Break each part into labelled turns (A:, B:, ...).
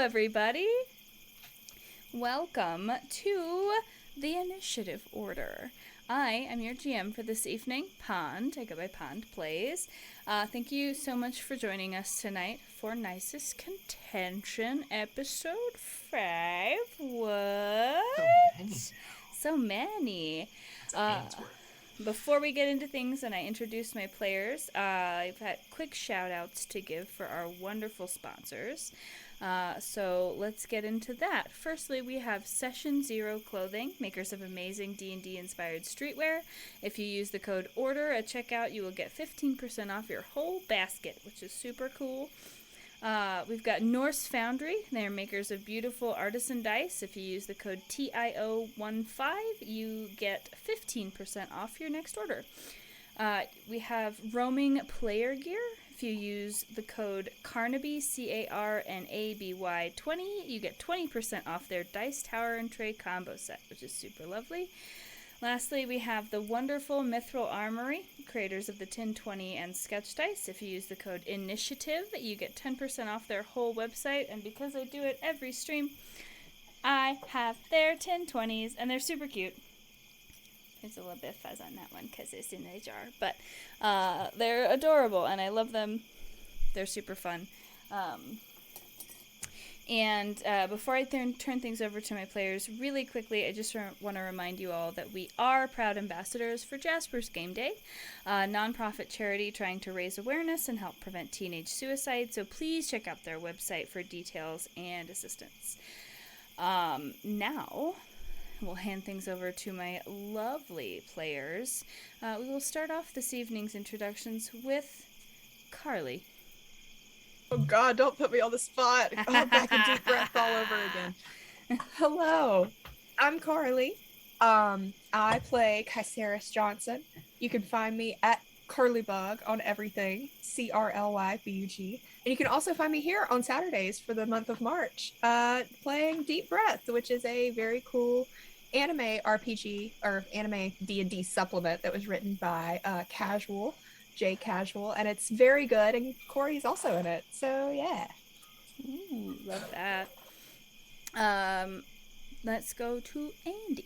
A: everybody. Welcome to the Initiative Order. I am your GM for this evening, Pond. I go by Pond Plays. Thank you so much for joining us tonight for Nysis Contention, episode 5. What? So many. Before we get into things and I introduce my players, I've had quick shout outs to give for our wonderful sponsors. So let's get into that. Firstly, we have Session 0 Clothing, makers of amazing D&D inspired streetwear. If you use the code ORDER at checkout, you will get 15% off your whole basket, which is super cool. We've got Norse Foundry. They're makers of beautiful artisan dice. If you use the code TIO15, you get 15% off your next order. We have Roaming Player Gear. If you use the code Carnaby, CARNABY 20, you get 20% off their Dice Tower and Tray combo set, which is super lovely. Lastly, we have the wonderful Mithril Armory, creators of the Tin 20 and Sketch Dice. If you use the code INITIATIVE, you get 10% off their whole website. And because I do it every stream, I have their Tin 20s, and they're super cute. There's a little bit of fuzz on that one because it's in a jar. But they're adorable, and I love them. They're super fun. And before I turn things over to my players, really quickly, I just want to remind you all that we are proud ambassadors for Jaspers Game Day, a nonprofit charity trying to raise awareness and help prevent teenage suicide. So please check out their website for details and assistance. Now, we'll hand things over to my lovely players. We will start off this evening's introductions with Carly.
B: Oh God, don't put me on the spot. Oh, back in deep breath all over again. Hello, I'm Carly. I play Kyceris Johnson. You can find me at Curlybug on everything, CRLYBUG. And you can also find me here on Saturdays for the month of March, playing Deep Breath, which is a very cool anime RPG or anime D&D supplement that was written by J Casual, and it's very good, and Corey's also in it, so yeah.
A: Ooh, love that. Let's go to Andy.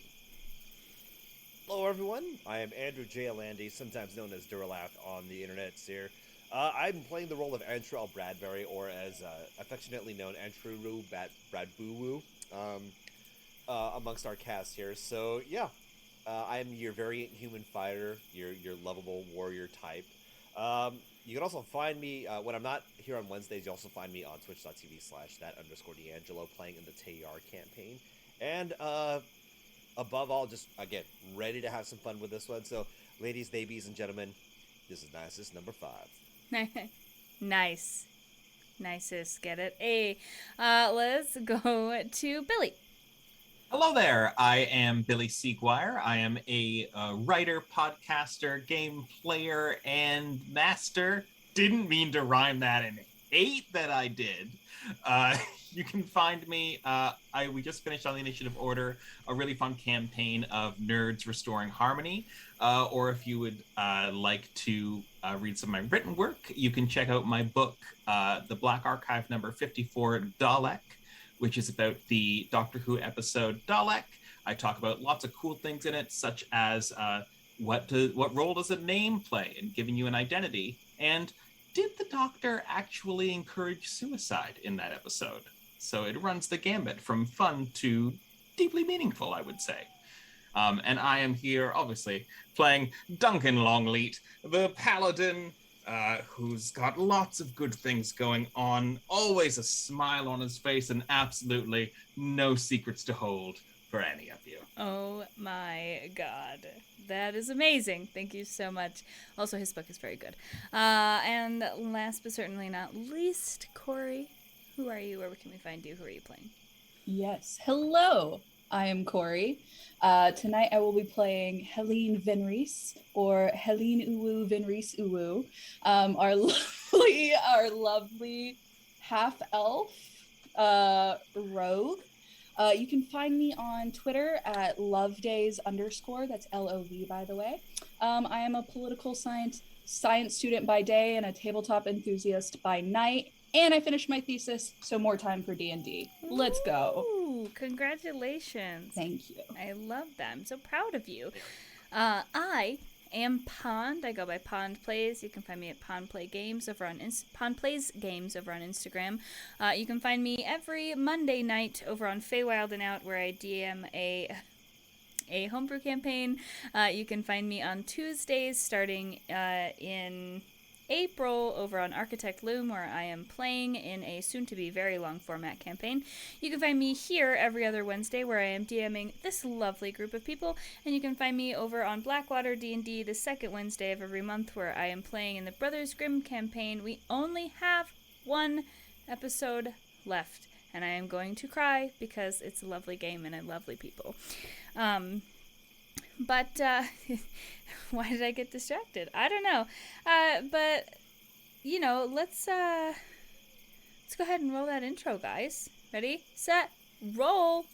C: Hello everyone, I am Andrew J. Alandy, sometimes known as Duralath on the internet here. I'm playing the role of Antrell Bradbury, or as affectionately known, Antruru Bradboo, amongst our cast here. So yeah, I'm your variant human fighter, your lovable warrior type. You can also find me, when I'm not here on Wednesdays, you also find me on twitch.tv/that_D'Angelo playing in the Tayar campaign. And, above all, just, again, ready to have some fun with this one. So, ladies, babies, and gentlemen, this is Nysis number 5.
A: Nice. Nicest, get it? Hey, let's go to Billy.
D: Hello there, I am Billy Seaguire. I am a writer, podcaster, game player, and master. Didn't mean to rhyme that and hate that I did. You can find me, we just finished on the Initiative Order, a really fun campaign of nerds restoring harmony. Or if you would like to read some of my written work, you can check out my book, The Black Archive number 54, Dalek, which is about the Doctor Who episode Dalek. I talk about lots of cool things in it, such as what role does a name play in giving you an identity, and did the Doctor actually encourage suicide in that episode? So it runs the gambit from fun to deeply meaningful, I would say. And I am here, obviously, playing Duncan Longleat, the paladin, who's got lots of good things going on, always a smile on his face, and absolutely no secrets to hold for any of you.
A: Oh my god. That is amazing. Thank you so much. Also, his book is very good. And last but certainly not least, Corey, who are you? Where can we find you? Who are you playing?
E: Yes. Hello. I am Corey. Tonight I will be playing Helene Vinreese, or Helene Uwu Vinreese Uwu, our lovely half-elf rogue. You can find me on Twitter at lovedays_, that's LOV, by the way. I am a political science student by day and a tabletop enthusiast by night. And I finished my thesis, so more time for D&D. Let's go.
A: Ooh, congratulations.
E: Thank you.
A: I love that. I'm so proud of you. I am Pond. I go by Pond Plays. You can find me at Pond Plays Games over on Instagram. You can find me every Monday night over on Feywild and Out, where I DM a homebrew campaign. You can find me on Tuesdays starting in April over on Architect Loom, where I am playing in a soon-to-be very long format campaign. You can find me here every other Wednesday, where I am DMing this lovely group of people, and you can find me over on Blackwater D&D the second Wednesday of every month, where I am playing in the Brothers Grimm campaign. We only have one episode left, and I am going to cry because it's a lovely game and I lovely people. But why did I get distracted? I don't know. But you know, let's go ahead and roll that intro, guys. Ready, set, roll.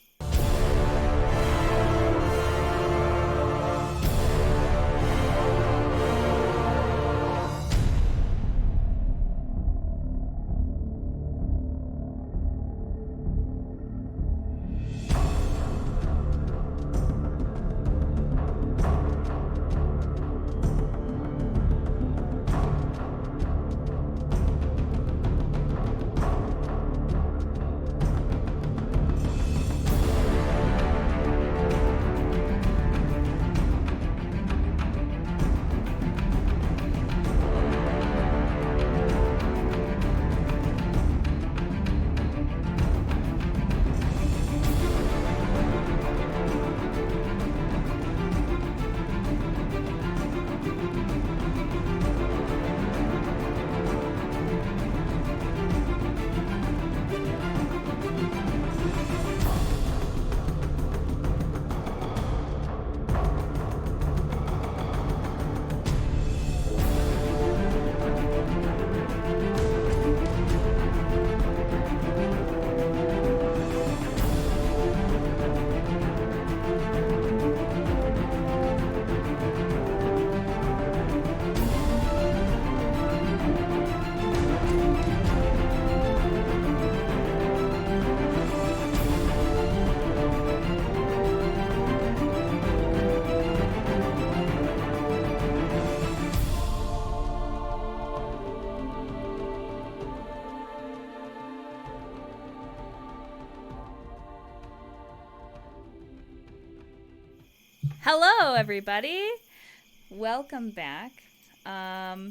A: Hello, everybody. Welcome back. I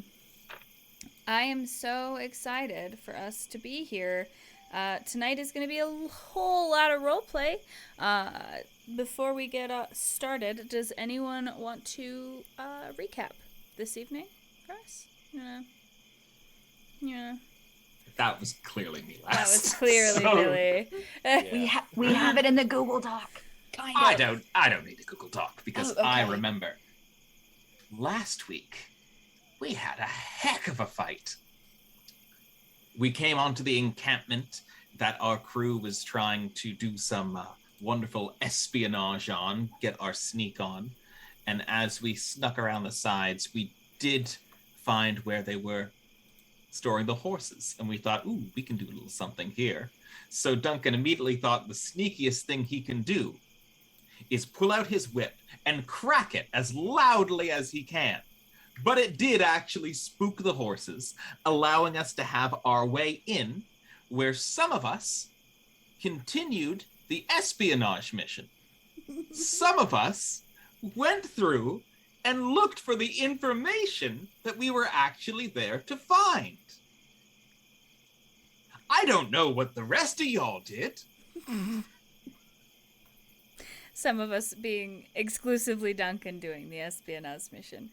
A: am so excited for us to be here. Tonight is going to be a whole lot of roleplay. Before we get started, does anyone want to recap this evening for us? Yeah.
D: That was clearly me last.
A: That was clearly Billy.
C: Yeah.
B: We have it in the Google Doc. Kind of.
D: I don't need a Google Doc because
E: Oh, okay.
D: I remember last week we had a heck of a fight. We came onto the encampment that our crew was trying to do some wonderful espionage on, get our sneak on. And as we snuck around the sides, we did find where they were storing the horses. And we thought, ooh, we can do a little something here. So Duncan immediately thought the sneakiest thing he can do is pull out his whip and crack it as loudly as he can. But it did actually spook the horses, allowing us to have our way in, where some of us continued the espionage mission. Some of us went through and looked for the information that we were actually there to find. I don't know what the rest of y'all did.
A: Some of us being exclusively Duncan doing the espionage mission.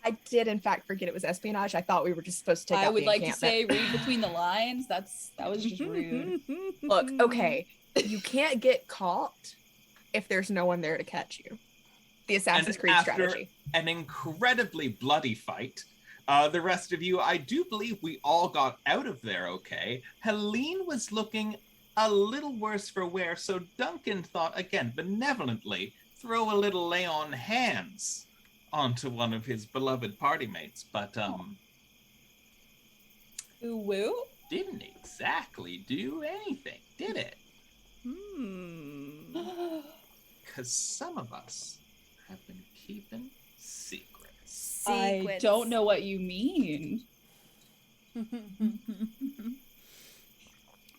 B: I did, in fact, forget it was espionage. I thought we were just supposed to take
E: I
B: out
E: would
B: the
E: like to
B: encampment.
E: say read between the lines. That was just rude.
B: Look, okay, you can't get caught if there's no one there to catch you. The Assassin's Creed
D: after
B: strategy.
D: An incredibly bloody fight, the rest of you, I do believe we all got out of there okay. Helene was looking a little worse for wear, so Duncan thought, again, benevolently, throw a little lay on hands onto one of his beloved party mates. But,
E: Ooh, woo?
D: didn't exactly do anything, did it? Because some of us have been keeping secrets.
E: I don't know what you mean.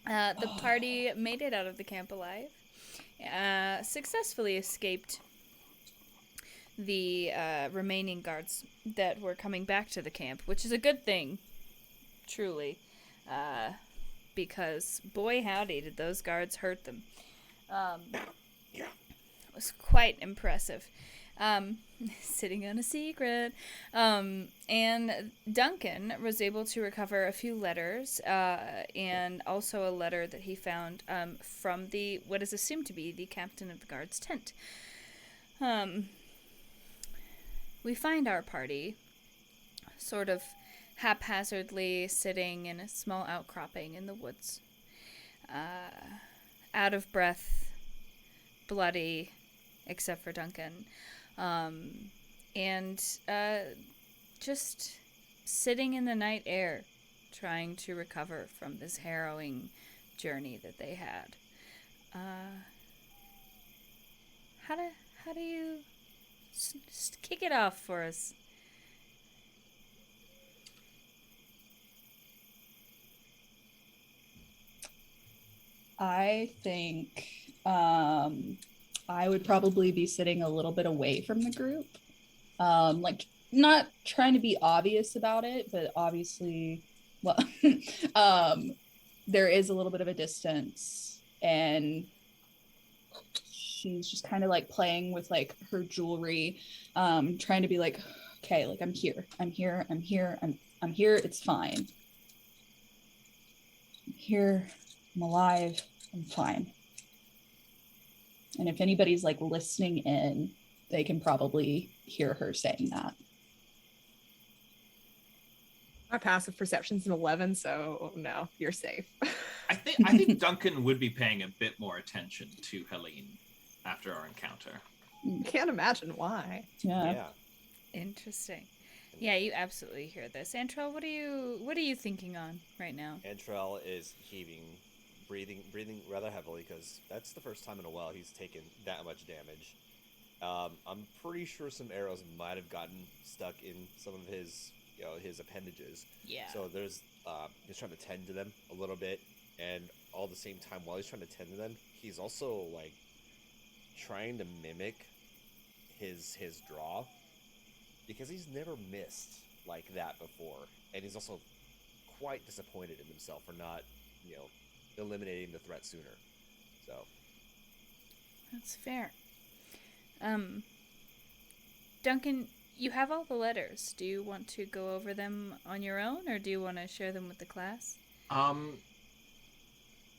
A: The party made it out of the camp alive. Successfully escaped the remaining guards that were coming back to the camp, which is a good thing, truly, because boy howdy did those guards hurt them. It was quite impressive. Sitting on a secret. And Duncan was able to recover a few letters, and also a letter that he found from what is assumed to be the captain of the guard's tent. We find our party sort of haphazardly sitting in a small outcropping in the woods. Out of breath, bloody, except for Duncan. And just sitting in the night air, trying to recover from this harrowing journey that they had. How do you just kick it off for us?
E: I think I would probably be sitting a little bit away from the group. Like, not trying to be obvious about it, but obviously, well, there is a little bit of a distance, and she's just kind of like playing with like her jewelry, trying to be like, okay, like I'm here, it's fine. I'm here, I'm alive, I'm fine. And if anybody's like listening in, they can probably hear her saying that.
B: My passive perception's an 11, so no, you're safe.
D: I think Duncan would be paying a bit more attention to Helene after our encounter.
B: Can't imagine why.
E: Yeah.
A: Interesting. Yeah, you absolutely hear this. Antrell, what are you thinking on right now?
C: Antrell is heaving, breathing rather heavily, because that's the first time in a while he's taken that much damage. I'm pretty sure some arrows might have gotten stuck in some of his appendages.
A: Yeah.
C: So there's he's trying to tend to them a little bit, and all at the same time while he's trying to tend to them, he's also like trying to mimic his draw, because he's never missed like that before, and he's also quite disappointed in himself for not, eliminating the threat sooner. So
A: That's fair. Duncan, you have all the letters. Do you want to go over them on your own, or do you want to share them with the class?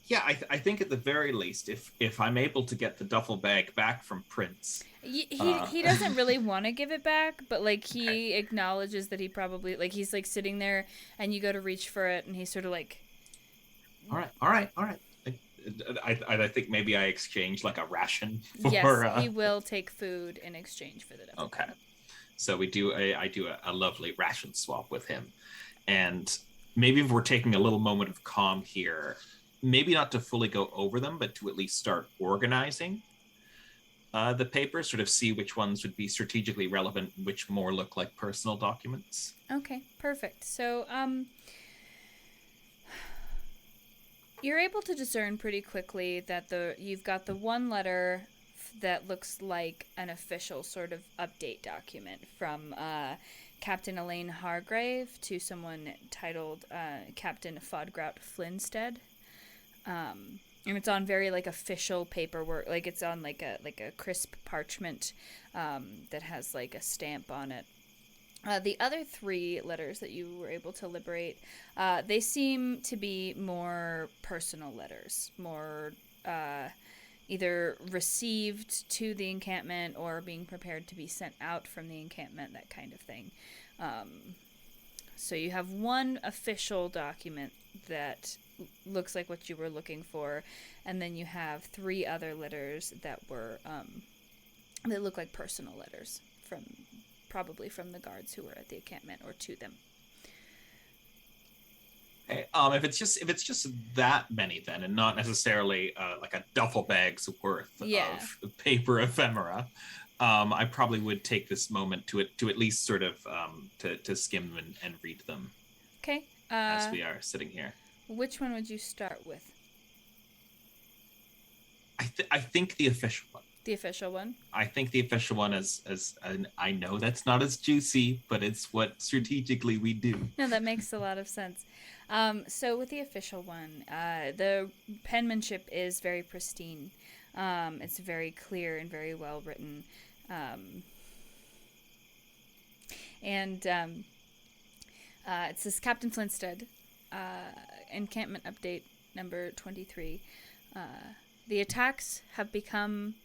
D: Yeah, I think at the very least, if I'm able to get the duffel bag back from Prince.
A: He doesn't really want to give it back, but like he acknowledges that he probably, like, he's like sitting there and you go to reach for it and he's sort of like,
D: All right. I think maybe I exchange like a ration for.
A: Yes, he will take food in exchange for the duffel.
D: Okay, so I do a lovely ration swap with him, and maybe if we're taking a little moment of calm here, maybe not to fully go over them, but to at least start organizing the papers, sort of see which ones would be strategically relevant, which more look like personal documents.
A: Okay, perfect. So, you're able to discern pretty quickly that you've got the one letter that looks like an official sort of update document from Captain Elaine Hargrave to someone titled Captain Fodgrout Flinstead. And it's on very like official paperwork, like it's on like a crisp parchment that has like a stamp on it. The other three letters that you were able to liberate, they seem to be more personal letters, more either received to the encampment or being prepared to be sent out from the encampment, that kind of thing. So you have one official document that looks like what you were looking for, and then you have three other letters that were that look like personal letters probably from the guards who were at the encampment or to them.
D: Okay, if it's just that many then, and not necessarily like a duffel bag's worth of paper ephemera, I probably would take this moment to at least sort of to skim and read them.
A: Okay.
D: As we are sitting here.
A: Which one would you start with?
D: I think the official one.
A: The official one?
D: I think the official one is I know that's not as juicy, but it's what strategically we do.
A: No, that makes a lot of sense. So with the official one, the penmanship is very pristine. It's very clear and very well written. It says Captain Flintstead, encampment update number 23. The attacks have become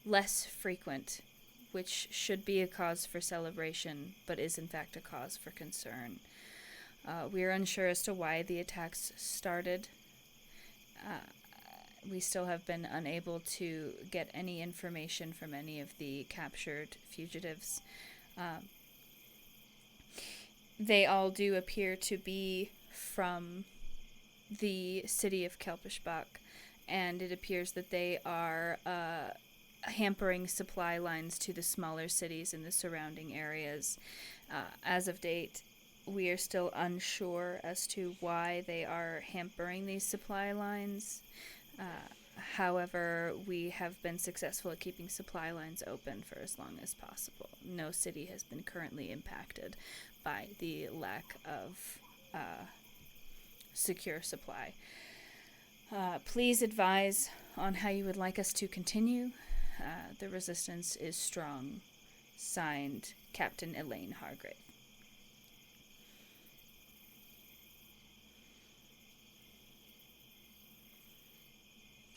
A: less frequent, which should be a cause for celebration, but is in fact a cause for concern. We are unsure as to why the attacks started. We still have been unable to get any information from any of the captured fugitives. They all do appear to be from the city of Kelpischbach, and it appears that they are hampering supply lines to the smaller cities in the surrounding areas. As of date, we are still unsure as to why they are hampering these supply lines. However, we have been successful at keeping supply lines open for as long as possible. No city has been currently impacted by the lack of secure supply. Please advise on how you would like us to continue. The resistance is strong. Signed, Captain Elaine Hargrave.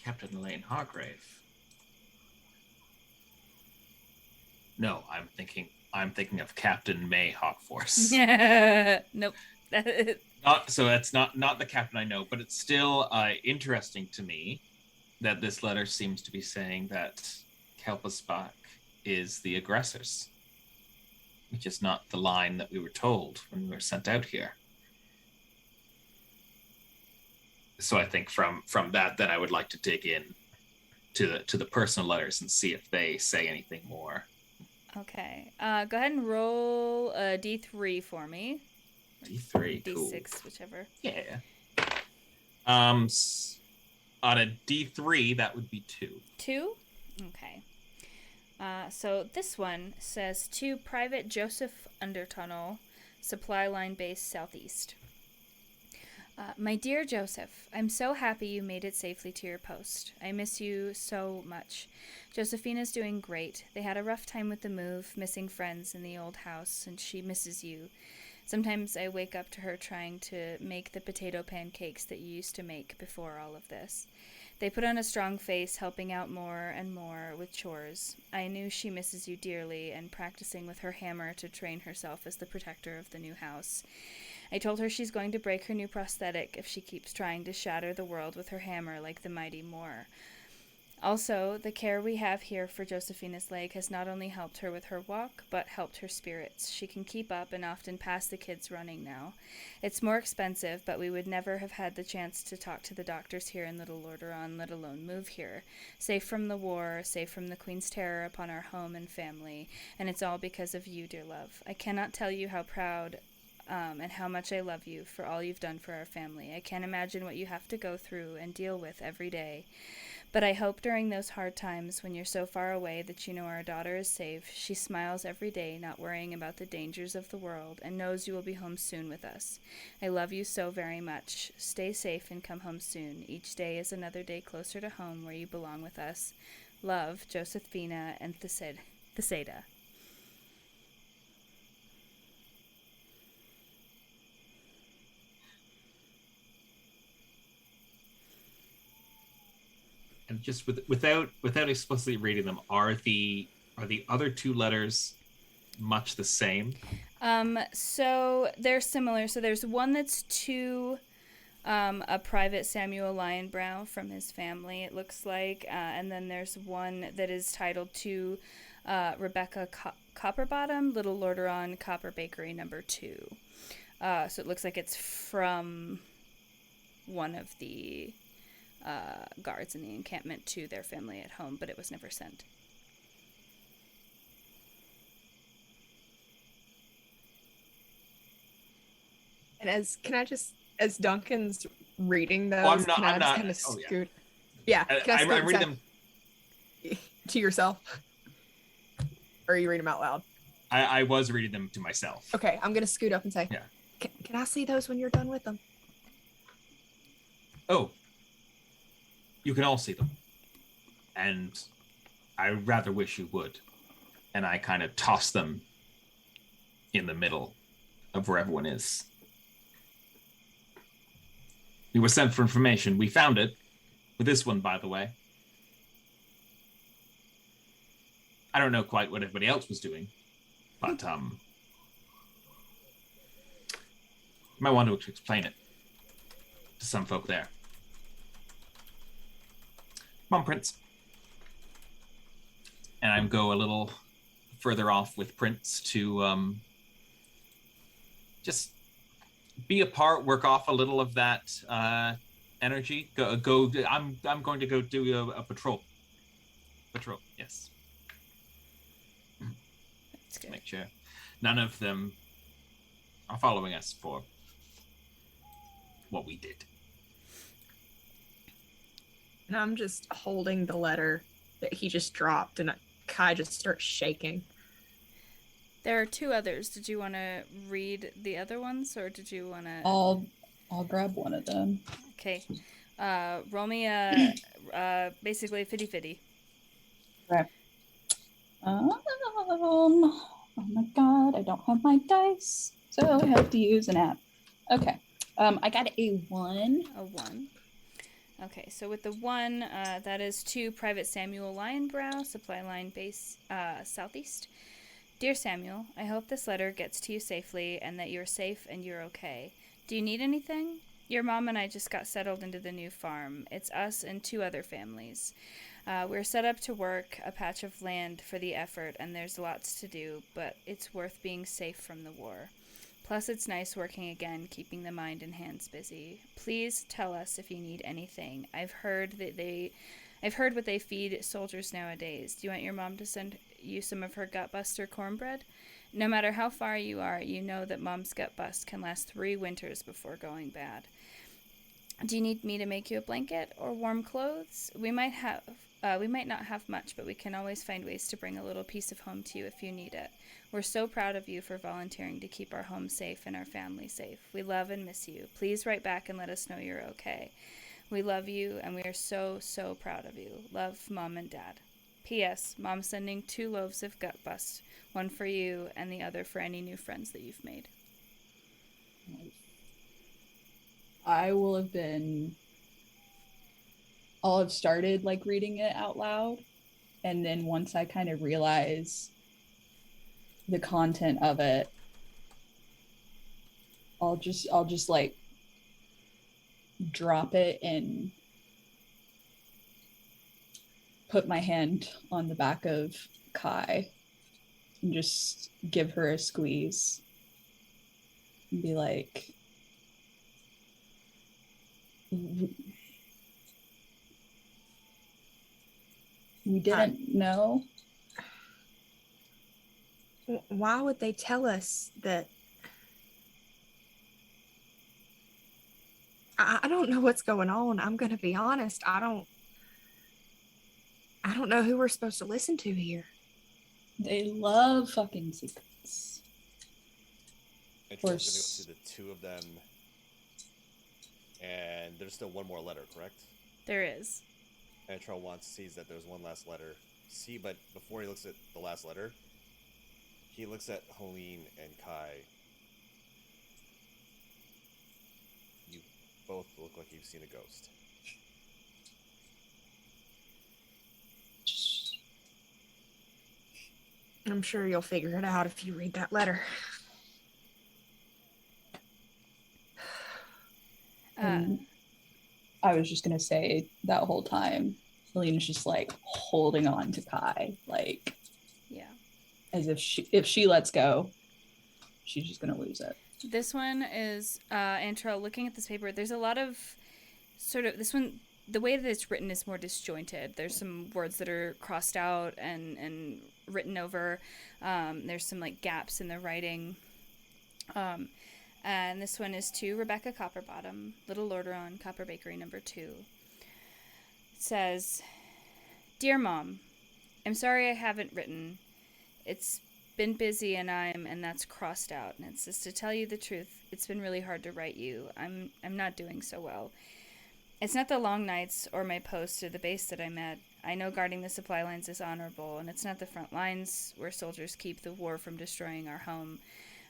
D: Captain Elaine Hargrave. No, I'm thinking of Captain May Hawkforce.
A: Nope.
D: So that's not the captain I know, but it's still interesting to me that this letter seems to be saying that Kelpischbach is the aggressors, which is not the line that we were told when we were sent out here. So I think from that, then I would like to dig in to the personal letters and see if they say anything more.
A: Okay. Go ahead and roll a D3 for me.
D: D3,
A: D6,
D: cool.
A: whichever.
D: Yeah. On a D3, that would be 2.
A: 2? Okay. So this one says to Private Joseph Undertunnel, supply line base southeast. My dear Joseph, I'm so happy you made it safely to your post. I miss you so much. Josephina's doing great. They had a rough time with the move, missing friends in the old house, and she misses you. Sometimes I wake up to her trying to make the potato pancakes that you used to make before all of this. They put on a strong face, helping out more and more with chores. I knew she misses you dearly and practicing with her hammer to train herself as the protector of the new house. I told her she's going to break her new prosthetic if she keeps trying to shatter the world with her hammer like the mighty Moor. Also, the care we have here for Josephina's leg has not only helped her with her walk, but helped her spirits. She can keep up and often pass the kids running now. It's more expensive, but we would never have had the chance to talk to the doctors here in Little Lordaeron, let alone move here. Safe from the war, safe from the Queen's terror upon our home and family, and it's all because of you, dear love. I cannot tell you how proud and how much I love you for all you've done for our family. I can't imagine what you have to go through and deal with every day. But I hope during those hard times when you're so far away that you know our daughter is safe, she smiles every day, not worrying about the dangers of the world, and knows you will be home soon with us. I love you so very much. Stay safe and come home soon. Each day is another day closer to home where you belong with us. Love, Josephina and Theseda.
D: And just without explicitly reading them, are the other 2 letters much the same?
A: So they're similar. So there's one that's to a private Samuel Lionbrow from his family, it looks like, and then there's one that is titled to Rebecca Copperbottom, Little Lordaeron Copper Bakery number 2. So it looks like it's from one of the guards in the encampment to their family at home, but it was never sent.
B: And as Duncan's reading those,
D: I'm
B: can I just
D: not.
B: kind of
D: Oh, yeah.
B: scoot? Yeah, can I
D: I
B: scoot
D: read
B: inside
D: them.
B: to yourself? Or you read them out loud?
D: I was reading them to myself.
B: Okay, I'm gonna scoot up and say,
D: Yeah.
B: Can I see those when you're done with them?
D: Oh, you can all see them, and I rather wish you would. And I kind of toss them in the middle of where everyone is. We were sent for information. We found it with this one, by the way. I don't know quite what everybody else was doing, but you might want to explain it to some folk there. Come on, Prince. And I go a little further off with Prince to just be apart, work off a little of that energy. Go. I'm going to go do a patrol. Patrol, yes.
A: That's good.
D: Make sure none of them are following us for what we did.
B: And I'm just holding the letter that he just dropped, and Kai just starts shaking.
A: There are two others. Did you want to read the other ones, or did you want to...
E: I'll grab one of them.
A: Okay. Roll me basically 50-50.
E: Okay. Oh my god, I don't have my dice, so I have to use an app. Okay. I got a 1.
A: A 1. Okay, so with the 1, that is to Private Samuel Lionbrow, supply line base southeast. Dear Samuel, I hope this letter gets to you safely and that you're safe and you're okay. Do you need anything? Your mom and I just got settled into the new farm. It's us and 2 other families. We're set up to work a patch of land for the effort, and there's lots to do, but it's worth being safe from the war. Plus, it's nice working again, keeping the mind and hands busy. Please tell us if you need anything. I've heard what they feed soldiers nowadays. Do you want your mom to send you some of her gutbuster cornbread? No matter how far you are, you know that Mom's gutbust can last 3 winters before going bad. Do you need me to make you a blanket or warm clothes? We might not have much, but we can always find ways to bring a little piece of home to you if you need it. We're so proud of you for volunteering to keep our home safe and our family safe. We love and miss you. Please write back and let us know you're okay. We love you, and we are so, so proud of you. Love, Mom and Dad. P.S. Mom's sending 2 loaves of gut bust, one for you and the other for any new friends that you've made.
E: I'll have started like reading it out loud, and then once I kind of realize the content of it, I'll just like drop it and put my hand on the back of Kai and just give her a squeeze and be like, we didn't know.
B: Why would they tell us that? I don't know what's going on. I'm gonna be honest. I don't know who we're supposed to listen to here.
E: They love fucking secrets.
C: And Troll's gonna go through the 2 of them, and there's still one more letter, correct?
A: There is.
C: And Troll sees that there's one last letter. But before he looks at the last letter, he looks at Helene and Kai. You both look like you've seen a ghost.
B: I'm sure you'll figure it out if you read that letter.
E: I was just gonna say that whole time, Helene's just like holding on to Kai, like,
A: Yeah.
E: as if she lets go, she's just gonna lose it.
A: This one is, Antro, looking at this paper, there's a lot of sort of this one. The way that it's written is more disjointed. There's some words that are crossed out and written over. There's some like gaps in the writing. And this one is to Rebecca Copperbottom, Little Lordaeron, Copper Bakery number 2. It says, "Dear Mom, I'm sorry I haven't written. It's been busy and that's crossed out. And it says, to tell you the truth, it's been really hard to write you. I'm not doing so well. It's not the long nights or my post or the base that I'm at. I know guarding the supply lines is honorable, and it's not the front lines where soldiers keep the war from destroying our home.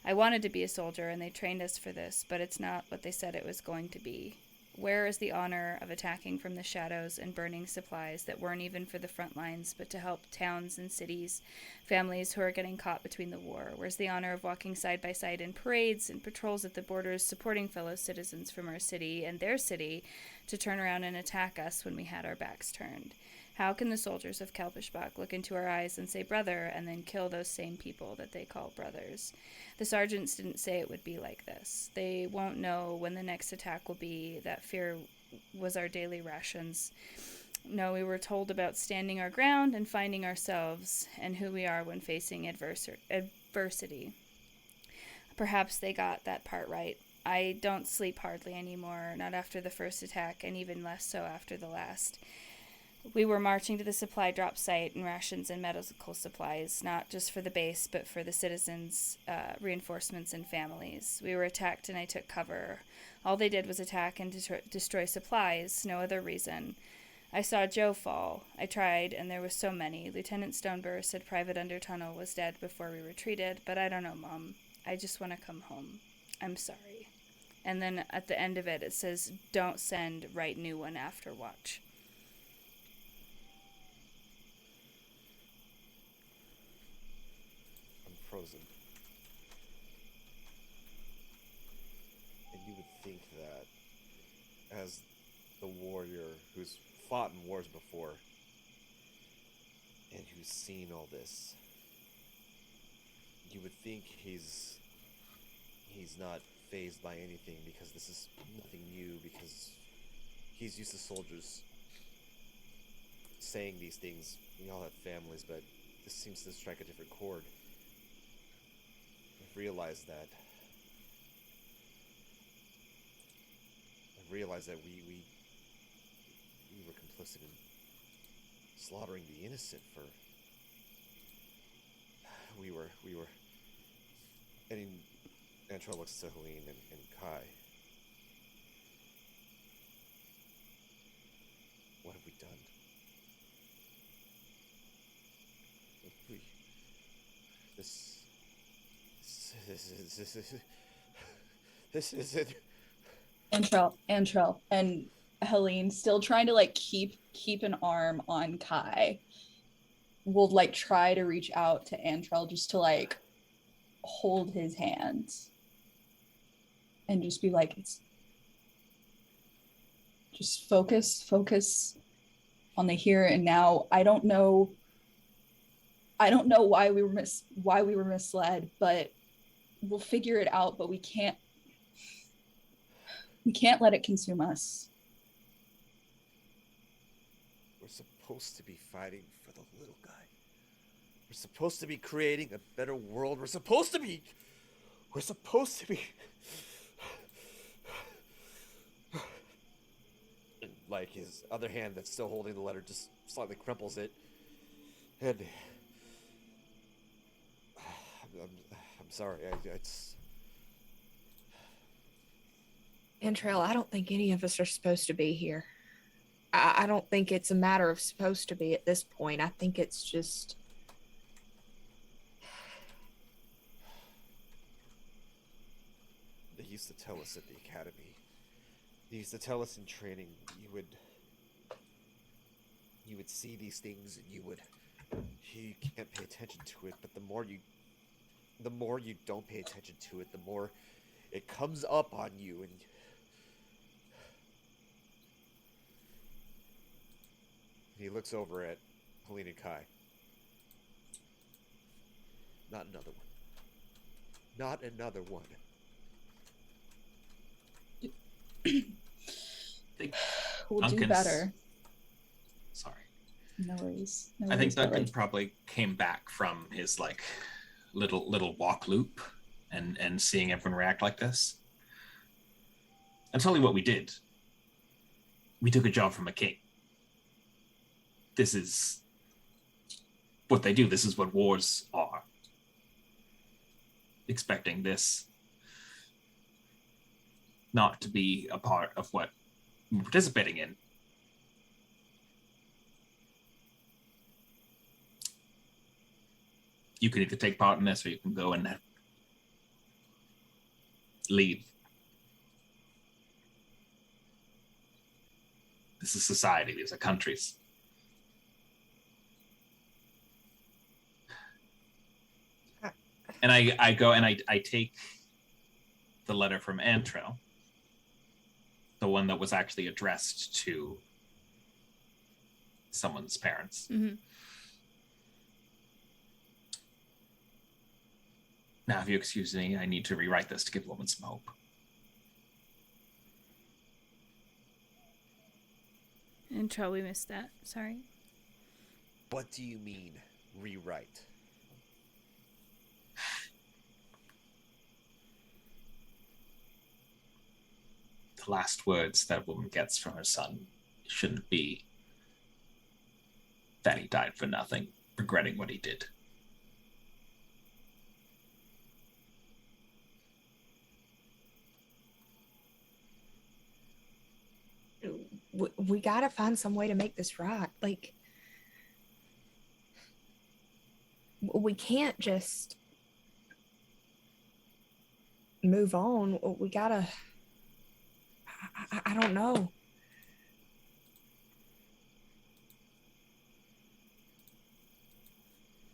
A: I wanted to be a soldier, and they trained us for this, but it's not what they said it was going to be. Where is the honor of attacking from the shadows and burning supplies that weren't even for the front lines, but to help towns and cities, families who are getting caught between the war? Where's the honor of walking side by side in parades and patrols at the borders, supporting fellow citizens from our city and their city to turn around and attack us when we had our backs turned? How can the soldiers of Kelpishbach look into our eyes and say brother, and then kill those same people that they call brothers? The sergeants didn't say it would be like this. They won't know when the next attack will be. That fear was our daily rations. No, we were told about standing our ground and finding ourselves and who we are when facing adversity. Perhaps they got that part right. I don't sleep hardly anymore, not after the first attack, and even less so after the last. We were marching to the supply drop site and rations and medical supplies, not just for the base, but for the citizens, reinforcements, and families. We were attacked and I took cover. All they did was attack and destroy supplies, no other reason. I saw Joe fall. I tried, and there were so many. Lieutenant Stoneburr said Private Undertunnel was dead before we retreated, but I don't know, Mom. I just want to come home. I'm sorry." And then at the end of it, it says, "Don't send, write new one after watch."
C: Frozen. And you would think that as the warrior who's fought in wars before and who's seen all this, you would think he's not fazed by anything, because this is nothing new, because he's used to soldiers saying these things. We all have families, but this seems to strike a different chord. I realized that we were complicit in slaughtering the innocent for we were and Antrell looks to Helene and Kai. What have we done? This is it.
E: Antrell, and Helene, still trying to like keep an arm on Kai, will like try to reach out to Antrell just to like hold his hands and just be like, it's just focus on the here and now. I don't know why we were misled, but we'll figure it out. But we can't let it consume us.
C: We're supposed to be fighting for the little guy. We're supposed to be creating a better world. We're supposed to be. And like his other hand that's still holding the letter just slightly crumples it. And I'm sorry. It's.
B: Antrell, I don't think any of us are supposed to be here. I don't think it's a matter of supposed to be at this point. I think it's just...
C: They used to tell us at the academy. They used to tell us in training, you would see these things and you can't pay attention to it, but the more you don't pay attention to it, the more it comes up on you. And he looks over at Helene and Kai. Not another one. Not another one.
E: We'll do
D: Duncan's-
E: better.
D: Sorry.
E: No worries.
D: I think Duncan probably came back from his like little walk loop and seeing everyone react like this. I'll tell you what we did. We took a job from a king. This is what they do. This is what wars are. Expecting this not to be a part of what we're participating in. You can either take part in this or you can go and leave. This is society. These are countries. And I go and I take the letter from Antrell, the one that was actually addressed to someone's parents.
A: Mm-hmm.
D: Now, if you excuse me, I need to rewrite this to give the woman some hope.
A: Intro, we missed that. Sorry.
C: What do you mean, rewrite?
D: The last words that woman gets from her son shouldn't be that he died for nothing, regretting what he did.
B: We gotta find some way to make this right. Like, we can't just move on. We gotta, I don't know.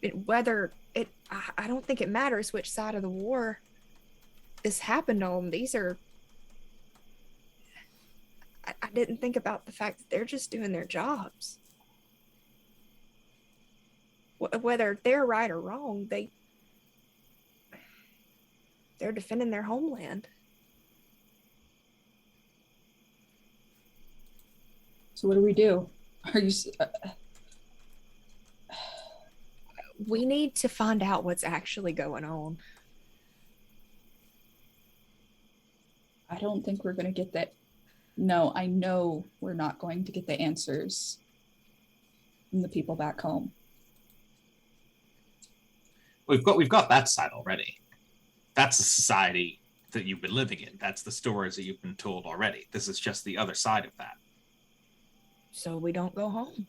B: I don't think it matters which side of the war this happened on. These are, I didn't think about the fact that they're just doing their jobs. Whether they're right or wrong, they're defending their homeland.
E: So what do we do? Are you?
B: We need to find out what's actually going on.
E: I don't think we're going to get that. No, I know we're not going to get the answers from the people back home.
D: We've got that side already. That's the society that you've been living in. That's the stories that you've been told already. This is just the other side of that.
B: So we don't go home.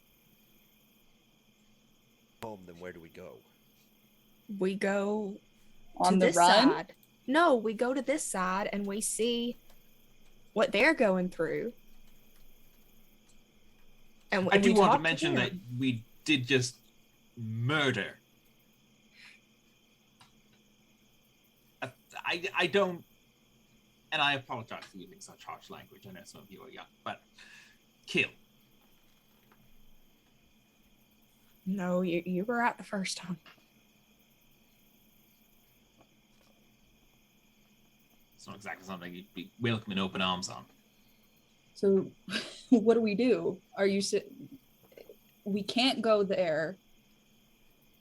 C: Home, then where do we go?
B: We go
E: On
B: to
E: the
B: this
E: run?
B: side. No, we go to this side and we see what they're going through. And
D: I do
B: we
D: want
B: talk
D: to mention that
B: them.
D: we did just murder. I don't, and I apologize for using such harsh language. I know some of you are young, but kill.
B: No, you were out the first time.
D: It's not exactly something you'd be welcoming open arms on.
E: So what do we do? We can't go there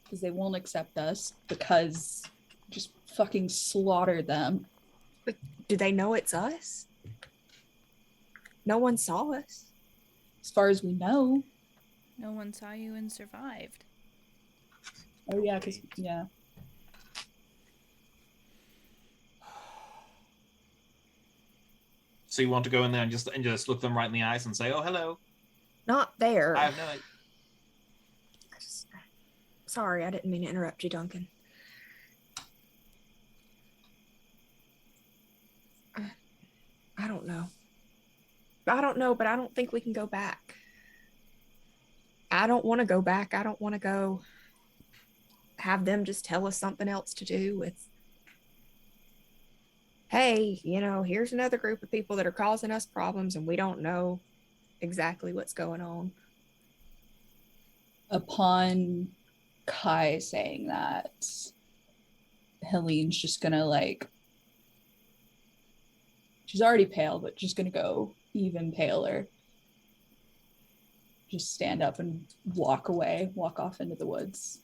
E: because they won't accept us, because just fucking slaughter them.
B: But do they know it's us? No one saw us.
E: As far as we know.
A: No one saw you and survived.
E: Oh yeah, because yeah.
D: So you want to go in there and just look them right in the eyes and say, "Oh, hello."
B: Not there.
D: I have no idea.
B: Sorry, I didn't mean to interrupt you, Duncan. I don't know. I don't know, but I don't think we can go back. I don't want to go back. I don't want to go have them just tell us something else to do with, hey, here's another group of people that are causing us problems and we don't know exactly what's going on.
E: Upon Kai saying that, Helene's just gonna she's already pale, but just gonna go even paler. just stand up and walk off into the woods.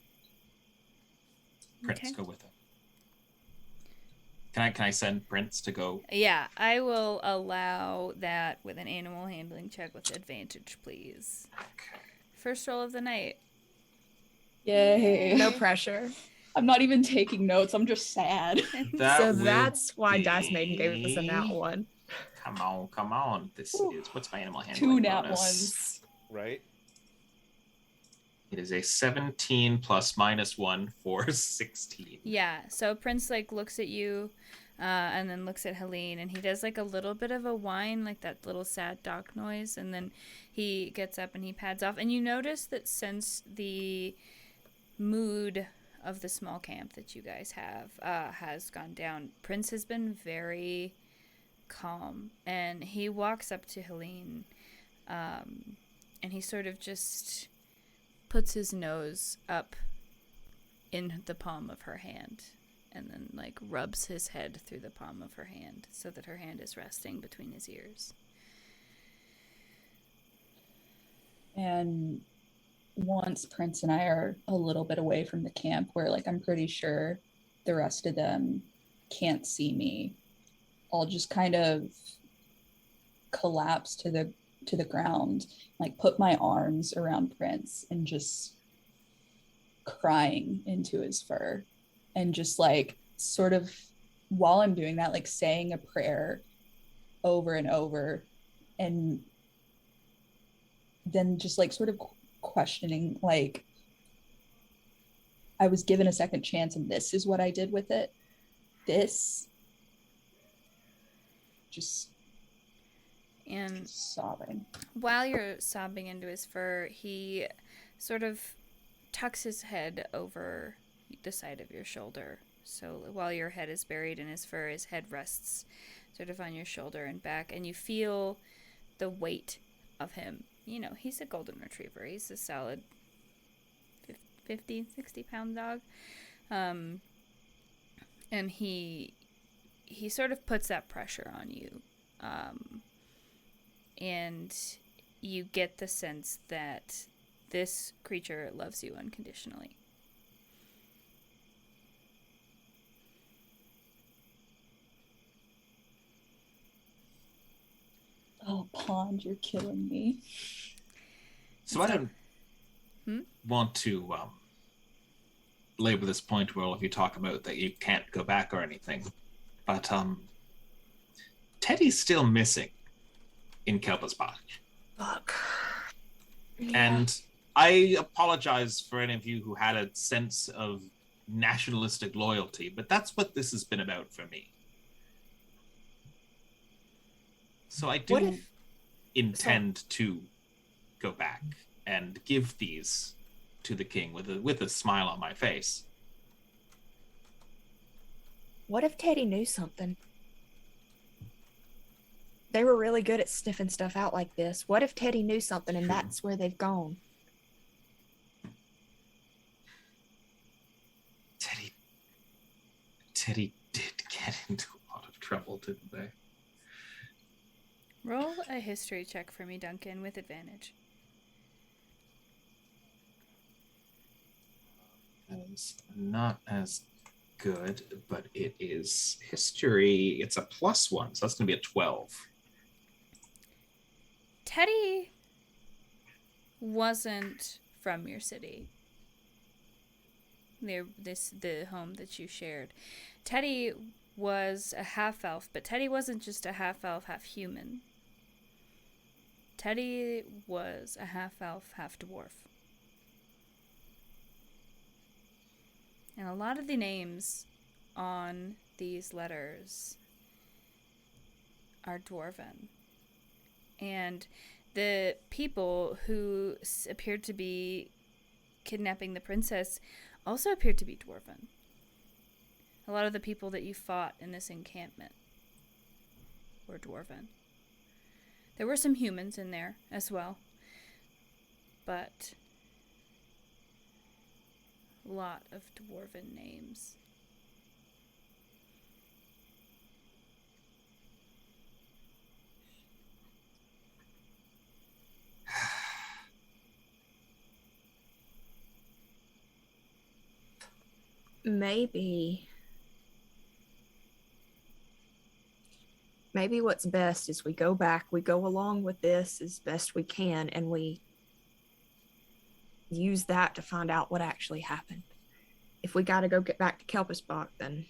D: Prince,
A: Okay.
D: go with him. Can I send Prince to go?
A: Yeah, I will allow that with an animal handling check with advantage, please.
D: Okay.
A: First roll of the night.
E: Yay.
B: No pressure.
E: I'm not even taking notes. I'm just sad.
B: So
D: will
B: that's why
D: be...
B: Dice Maiden gave us a nat one.
D: Come on. This
E: Ooh.
D: is what's my animal
E: 2
D: handling
E: nat
D: bonus?
E: ones.
C: Right?
D: It is a 17 plus -1 for 16.
A: Yeah, so Prince like looks at you and then looks at Helene, and he does like a little bit of a whine, like that little sad dog noise, and then he gets up and he pads off. And you notice that since the mood of the small camp that you guys have has gone down, Prince has been very calm, and he walks up to Helene and he sort of just puts his nose up in the palm of her hand and then like rubs his head through the palm of her hand so that her hand is resting between his ears.
E: And once Prince and I are a little bit away from the camp where like I'm pretty sure the rest of them can't see me, I'll just kind of collapse to the ground, like put my arms around Prince and just crying into his fur, and just like sort of while I'm doing that, like saying a prayer over and over, and then just like sort of questioning, like, I was given a second chance and this is what I did with it. This just
A: And
E: sobbing.
A: while you're sobbing into his fur, he sort of tucks his head over the side of your shoulder. So while your head is buried in his fur, his head rests sort of on your shoulder and back, and you feel the weight of him. You know, he's a golden retriever. He's a solid 50, 60-pound dog. And he sort of puts that pressure on you. And you get the sense that this creature loves you unconditionally.
E: Oh, Pond, you're killing me.
D: So I don't want to labor this point where if you talk about that you can't go back or anything, but Teddy's still missing in Kelpasbach.
B: Fuck.
D: And I apologize for any of you who had a sense of nationalistic loyalty, but that's what this has been about for me. So I do intend to go back and give these to the king with a smile on my face.
B: What if Teddy knew something? They were really good at sniffing stuff out like this. What if Teddy knew something and that's where they've gone?
D: Teddy did get into a lot of trouble, didn't they?
A: Roll a history check for me, Duncan, with advantage.
D: That is not as good, but it is history. It's a +1, so that's going to be a 12.
A: Teddy wasn't from your city. The home that you shared. Teddy was a half-elf, but Teddy wasn't just a half-elf, half-human. Teddy was a half-elf, half-dwarf. And a lot of the names on these letters are dwarven. And the people who appeared to be kidnapping the princess also appeared to be dwarven. A lot of the people that you fought in this encampment were dwarven. There were some humans in there as well, but a lot of dwarven names.
B: maybe what's best is we go back, we go along with this as best we can, and we use that to find out what actually happened. If we got to go get back to Kelpisbach, then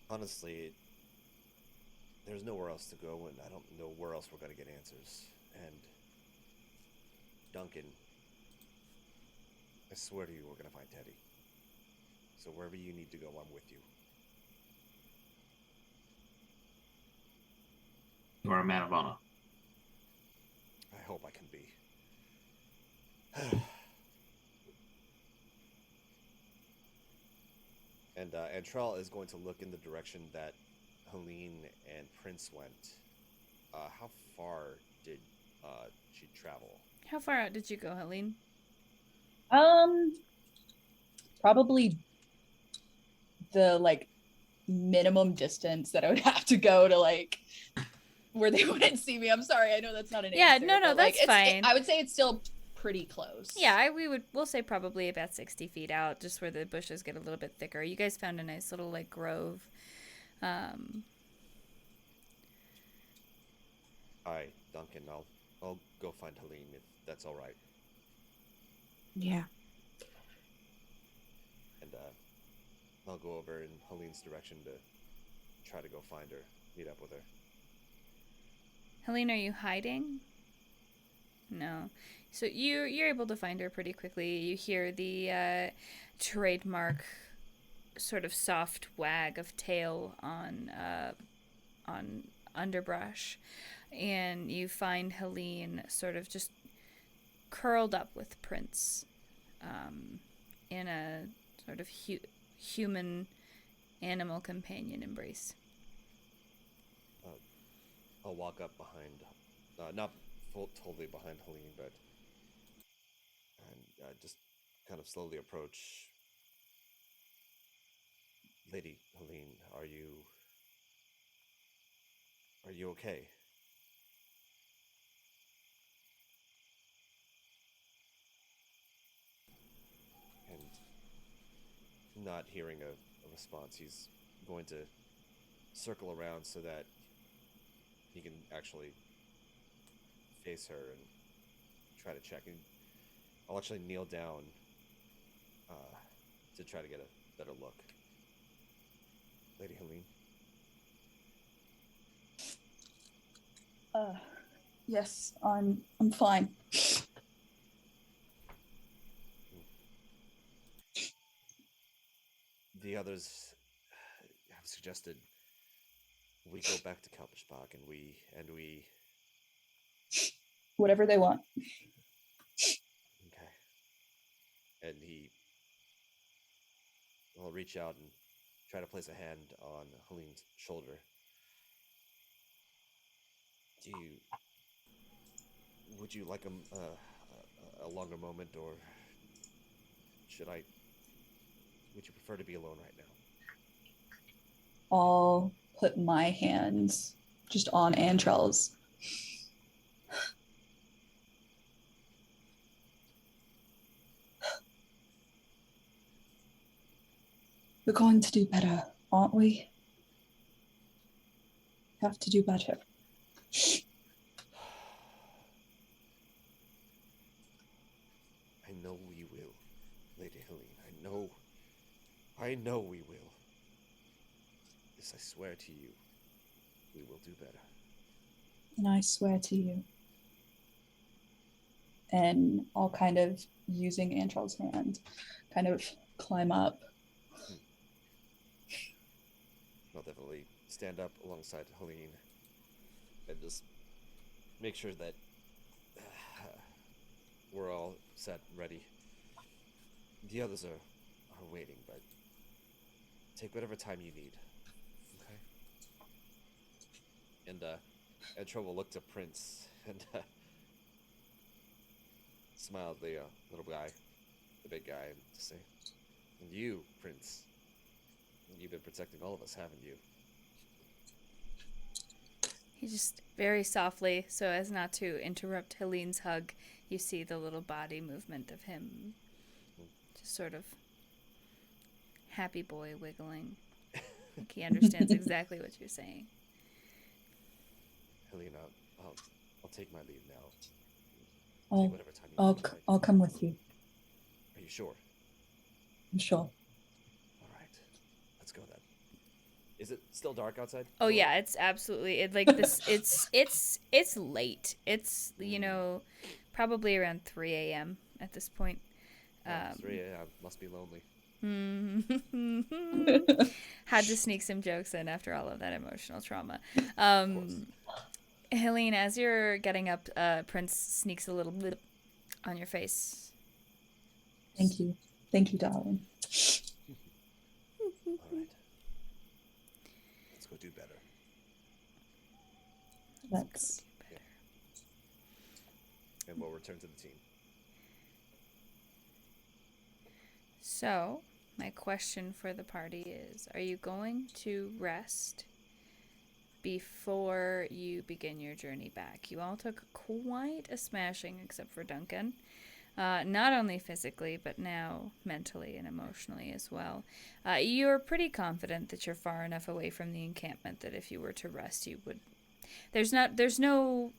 C: honestly, there's nowhere else to go, and I don't know where else we're going to get answers. And Duncan, I swear to you, we're going to find Teddy. So wherever you need to go, I'm with you.
D: You are a man of honor.
C: I hope I can be. And Antral is going to look in the direction that Helene and Prince went. How far did she travel?
A: How far out did you go, Helene?
E: Probably the minimum distance that I would have to go to where they wouldn't see me. I'm sorry, I know that's not an answer.
A: No, that's fine.
E: I would say it's still pretty close.
A: Yeah, we'll say probably about 60 feet out, just where the bushes get a little bit thicker. You guys found a nice little grove.
C: Hi, Duncan. I'll go find Helene if that's all right.
B: yeah.
C: And I'll go over in Helene's direction to try to go find her, meet up with her.
A: Helene, are you hiding? No. So you're able to find her pretty quickly. You hear the trademark sort of soft wag of tail on underbrush, and you find Helene sort of just curled up with Prince in a sort of human animal companion embrace.
C: I'll walk up behind, not totally behind Helene, but just kind of slowly approach. Lady Helene, are you okay? And not hearing a response, he's going to circle around so that he can actually face her and try to check. And I'll actually kneel down to try to get a better look. Lady Helene.
E: Yes, I'm fine.
C: The others have suggested we go back to Kalpersbach and we
E: Whatever they want.
C: okay. And will reach out and try to place a hand on Helene's shoulder. Would you like a longer moment, or would you prefer to be alone right now?
E: I'll put my hands just on Antrel's. We're going to do better, aren't we? Have to do better.
C: I know we will, Lady Helene. I know we will. This I swear to you, we will do better.
E: And I swear to you. And I'll kind of, using Antrel's hand, kind of climb up.
C: I'll definitely stand up alongside Helene and just make sure that we're all set, ready. The others are waiting, but take whatever time you need. Okay? And Entro will look to Prince and smile at the little guy, the big guy, and say, "And you, Prince, you've been protecting all of us, haven't you?"
A: He just very softly, so as not to interrupt Helene's hug, you see the little body movement of him, just sort of happy boy wiggling. Like he understands exactly what you're saying.
C: Helena, I'll take my leave now.
E: I'll,
C: Take whatever time you need.
E: I'll come with you.
C: Are you sure?
E: I'm sure.
C: All right, let's go then. Is it still dark outside?
A: Oh yeah, it's absolutely like this. It's late. It's probably around 3 a.m. at this point.
C: 3 a.m. Must be lonely.
A: Had to sneak some jokes in after all of that emotional trauma.
C: Of course.
A: Helene, as you're getting up, Prince sneaks a little blip on your face.
E: Thank you. Thank you, darling.
C: All right. Let's go do better.
E: Let's.
C: And we'll return to the team.
A: So, my question for the party is, are you going to rest before you begin your journey back? You all took quite a smashing, except for Duncan. Not only physically, but now mentally and emotionally as well. You're pretty confident that you're far enough away from the encampment that if you were to rest, you would... There's no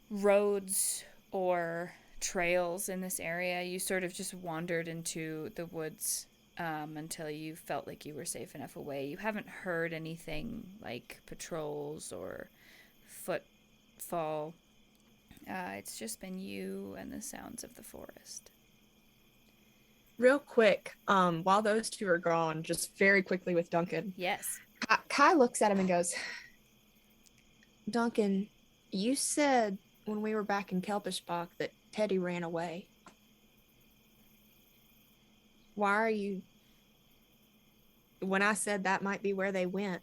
A: roads or trails in this area. You sort of just wandered into the woods until you felt like you were safe enough away. You haven't heard anything like patrols or footfall. It's just been you and the sounds of the forest.
B: Real quick, while those two are gone, just very quickly with Duncan.
A: Yes.
B: Kai looks at him and goes, Duncan, you said when we were back in Kelpishbach that Teddy ran away. Why are you... When I said that might be where they went,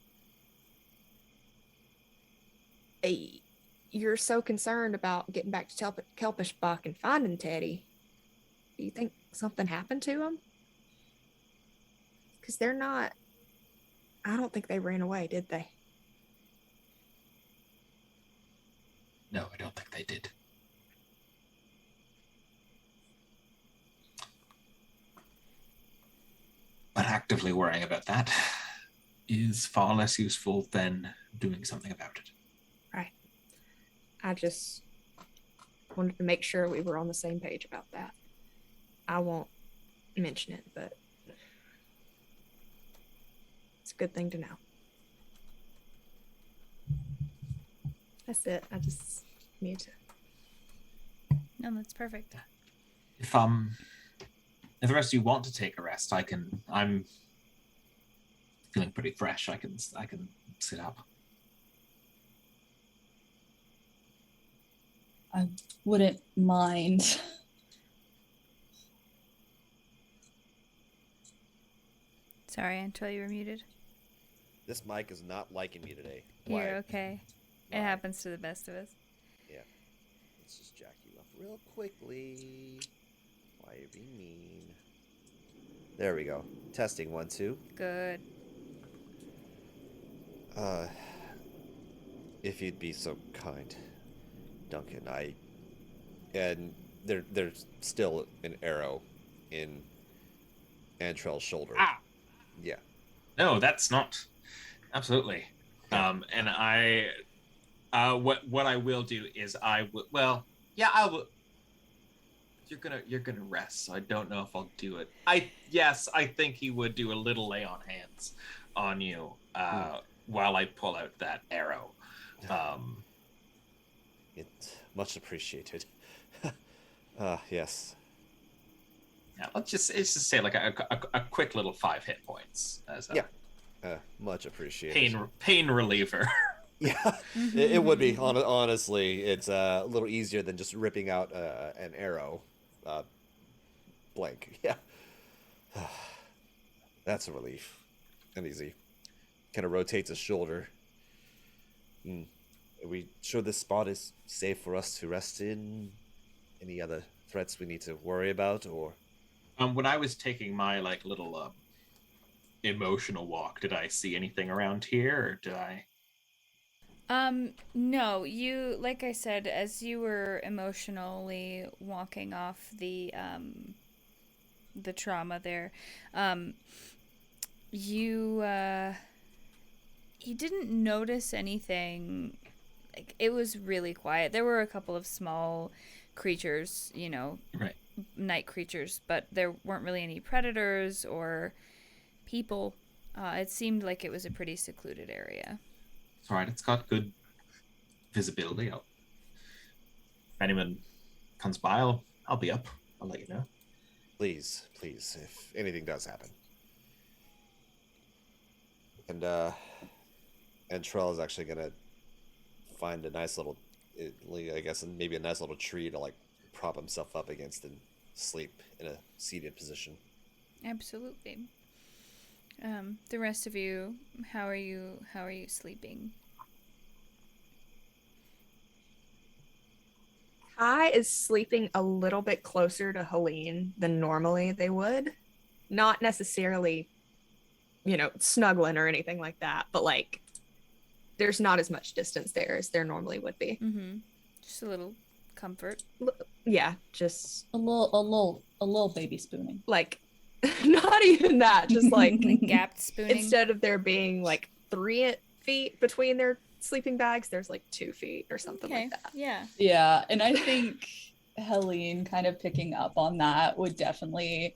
B: you're so concerned about getting back to Kelpishbach and finding Teddy. Do you think something happened to him? Because they're not... I don't think they ran away, did they?
D: No, I don't think they did. But actively worrying about that is far less useful than doing something about it.
B: Right. I just wanted to make sure we were on the same page about that. I won't mention it, but it's a good thing to know. That's it. I just need to...
A: No, that's perfect.
D: If the rest of you want to take a rest, I'm feeling pretty fresh. I can sit up.
E: I wouldn't mind.
A: Sorry, until you were muted.
C: This mic is not liking me today.
A: You're
C: Why?
A: okay. It
C: Why?
A: happens to the best of us.
C: Yeah. Let's just jack you up real quickly. Why are you being mean? There we go. Testing 1, 2.
A: Good.
C: If you'd be so kind, Duncan, and there's still an arrow in Antrell's shoulder.
D: Ah!
C: Yeah.
D: No, that's not. Absolutely. And I, what I will do is I will. Well, yeah, I will. You're gonna rest. So I don't know if I'll do it. I think he would do a little lay on hands on you while I pull out that arrow.
C: It's much appreciated. Yes.
D: Yeah, let's just say like a quick little 5 hit points as a
C: Much appreciated.
D: pain reliever.
C: Yeah, it would be. Honestly, it's a little easier than just ripping out an arrow blank. Yeah. That's a relief. And easy. Kind of rotates his shoulder. Are we sure this spot is safe for us to rest in? Any other threats we need to worry about, or?
D: When I was taking my like little emotional walk, did I see anything around here, or did I?
A: No, you, like I said, as you were emotionally walking off the trauma there, um, you, you didn't notice anything. Like, it was really quiet. There were a couple of small creatures,
D: Right.
A: night creatures, but there weren't really any predators or people. It seemed like it was a pretty secluded area.
D: It's all right. It's got good visibility. If anyone comes by, I'll be up. I'll let you know.
C: Please, if anything does happen. And Trell is actually gonna find a nice little, I guess, maybe a nice little tree to like prop himself up against and sleep in a seated position.
A: Absolutely. The rest of you, how are you sleeping?
B: Kai is sleeping a little bit closer to Helene than normally they would. Not necessarily, snuggling or anything like that, but like there's not as much distance there as there normally would be.
A: Mm-hmm. Just a little comfort.
B: Yeah, just
E: A little baby spooning.
B: like not even that, just like
A: Like gapped spooning.
B: instead of there being like 3 feet between their sleeping bags, there's like 2 feet or something like that.
A: Yeah.
E: Yeah, and I think Helene kind of picking up on that would definitely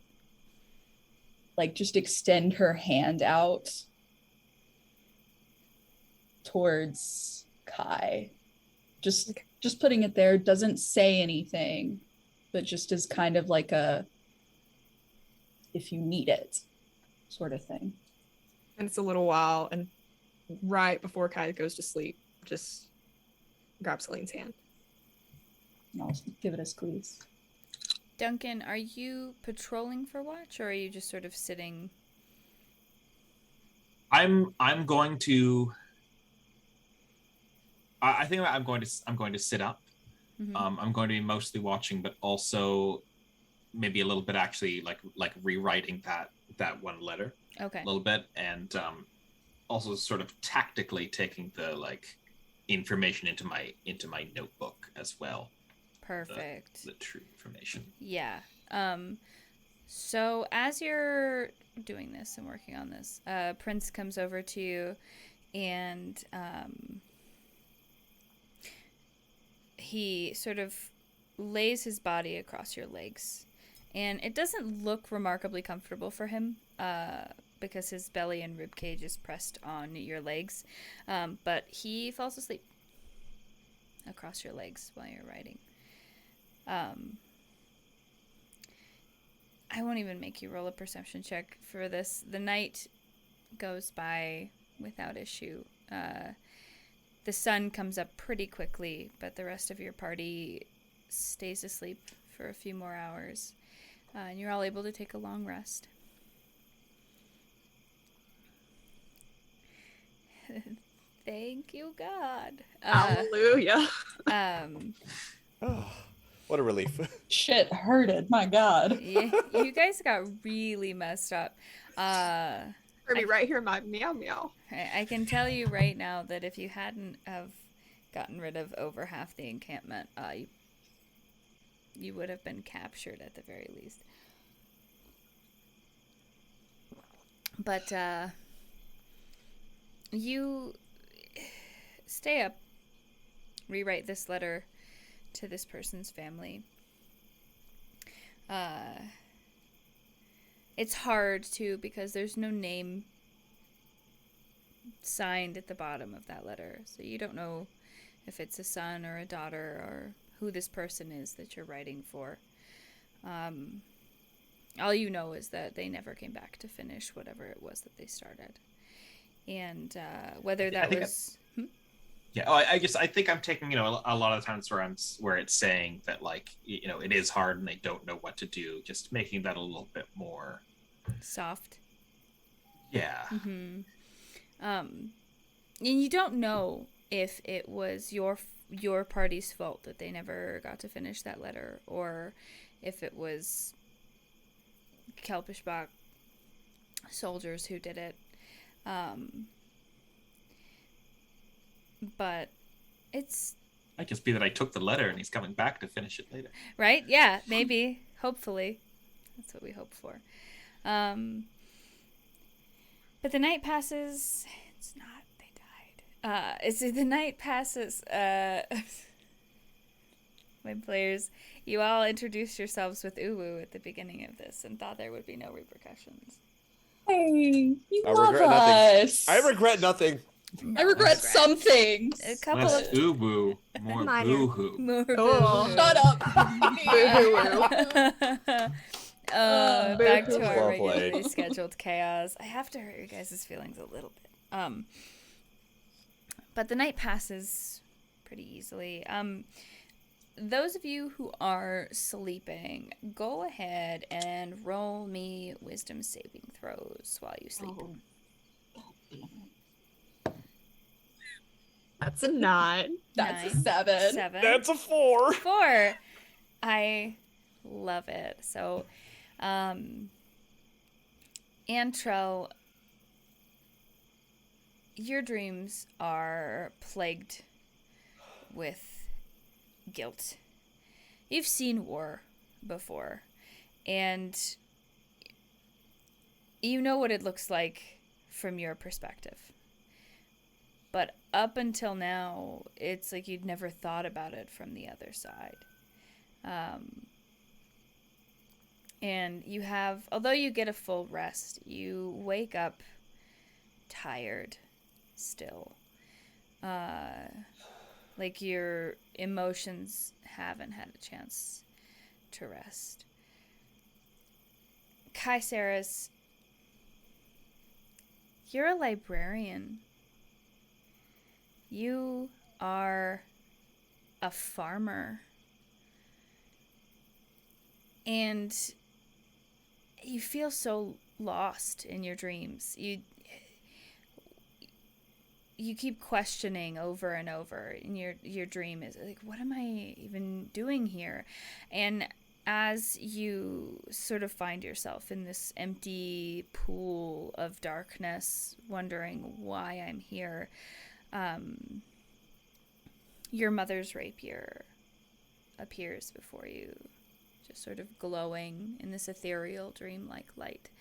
E: like just extend her hand out towards Kai. Just putting it there, doesn't say anything, but just as kind of like a if you need it sort of thing.
B: And it's a little while, and right before Kai goes to sleep, just grabs Helene's hand.
E: And I'll give it a squeeze.
A: Duncan, are you patrolling for watch, or are you just sort of sitting?
D: I'm going to. I think I'm going to sit up.
A: Mm-hmm.
D: I'm going to be mostly watching, but also maybe a little bit actually like rewriting that one letter.
A: Okay.
D: A little bit, and also sort of tactically taking the like information into my notebook as well.
A: Perfect.
D: The true information.
A: Yeah. So as you're doing this and working on this, Prince comes over to you, and he sort of lays his body across your legs, and it doesn't look remarkably comfortable for him because his belly and ribcage is pressed on your legs, but he falls asleep across your legs while you're writing. I won't even make you roll a perception check for this. The night goes by without issue. The sun comes up pretty quickly, but the rest of your party stays asleep for a few more hours. And you're all able to take a long rest. Thank you, God.
B: Hallelujah.
C: Oh, what a relief.
E: Shit hurted, my God.
A: You guys got really messed up.
B: Kirby, right here, my meow meow.
A: I can tell you right now that if you hadn't have gotten rid of over half the encampment, you would have been captured at the very least. But you stay up, rewrite this letter to this person's family. It's hard too because there's no name signed at the bottom of that letter, so you don't know if it's a son or a daughter or who this person is that you're writing for. All you know is that they never came back to finish whatever it was that they started, and whether that was.
D: Yeah, I think I'm taking a lot of times where it's saying that like it is hard and they don't know what to do, just making that a little bit more
A: soft.
D: Yeah.
A: Mm-hmm. And you don't know if it was your party's fault that they never got to finish that letter, or if it was Kelpishbach soldiers who did it. but it's
D: Might just be that I took the letter and he's coming back to finish it later.
A: right. Yeah, maybe. Hopefully, that's what we hope for. But the night passes. It's not. They died. The night passes. My players, you all introduced yourselves with uwu at the beginning of this and thought there would be no repercussions.
E: Hey, you
C: I
E: love
C: regret nothing.
E: us.
C: I regret nothing.
E: I regret some things.
A: A couple
D: Less
A: of
D: uwu, more
B: Minor.
D: boo-hoo.
A: more
B: Oh.
A: boo-hoo.
E: Shut up.
A: Back to
B: Boo-hoo.
A: our
C: Well
A: regularly
C: played.
A: scheduled chaos. I have to hurt your guys' feelings a little bit. But the night passes pretty easily. Those of you who are sleeping, go ahead and roll me wisdom saving throws while you sleep.
B: That's a 9.
E: That's
A: 9,
E: a 7.
A: 7.
C: That's a 4.
A: 4. I love it. So, Antrell, your dreams are plagued with guilt. You've seen war before, and you know what it looks like from your perspective. But up until now, it's like you'd never thought about it from the other side. And you have, although you get a full rest, you wake up tired still. Like your emotions haven't had a chance to rest. Kaiseris, you're a librarian. You are a farmer. And you feel so lost in your dreams. You keep questioning over and over, and your dream is like, what am I even doing here? And as you sort of find yourself in this empty pool of darkness, wondering why I'm here, your mother's rapier appears before you, just sort of glowing in this ethereal, dreamlike light.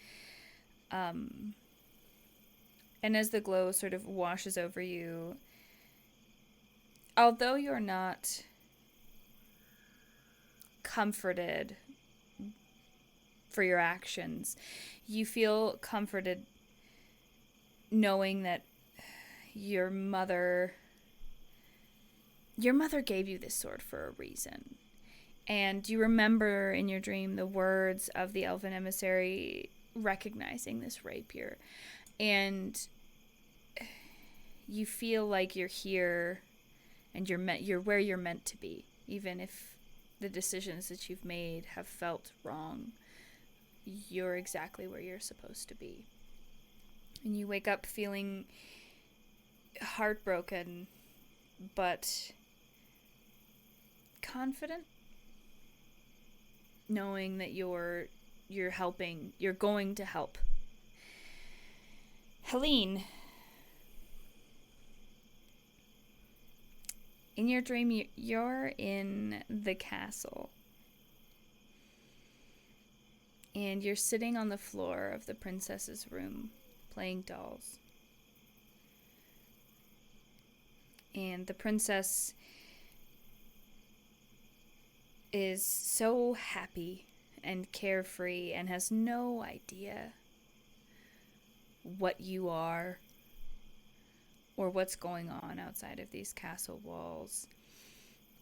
A: And as the glow sort of washes over you, although you're not comforted for your actions, you feel comforted knowing that your mother gave you this sword for a reason. And you remember in your dream the words of the elven emissary recognizing this rapier. And you feel like you're here and you're where you're meant to be, even if the decisions that you've made have felt wrong. You're exactly where you're supposed to be. And you wake up feeling heartbroken, but confident, knowing that you're helping, you're going to help. Helene, in your dream, you're in the castle. And you're sitting on the floor of the princess's room, playing dolls. And the princess is so happy and carefree and has no idea what you are or what's going on outside of these castle walls.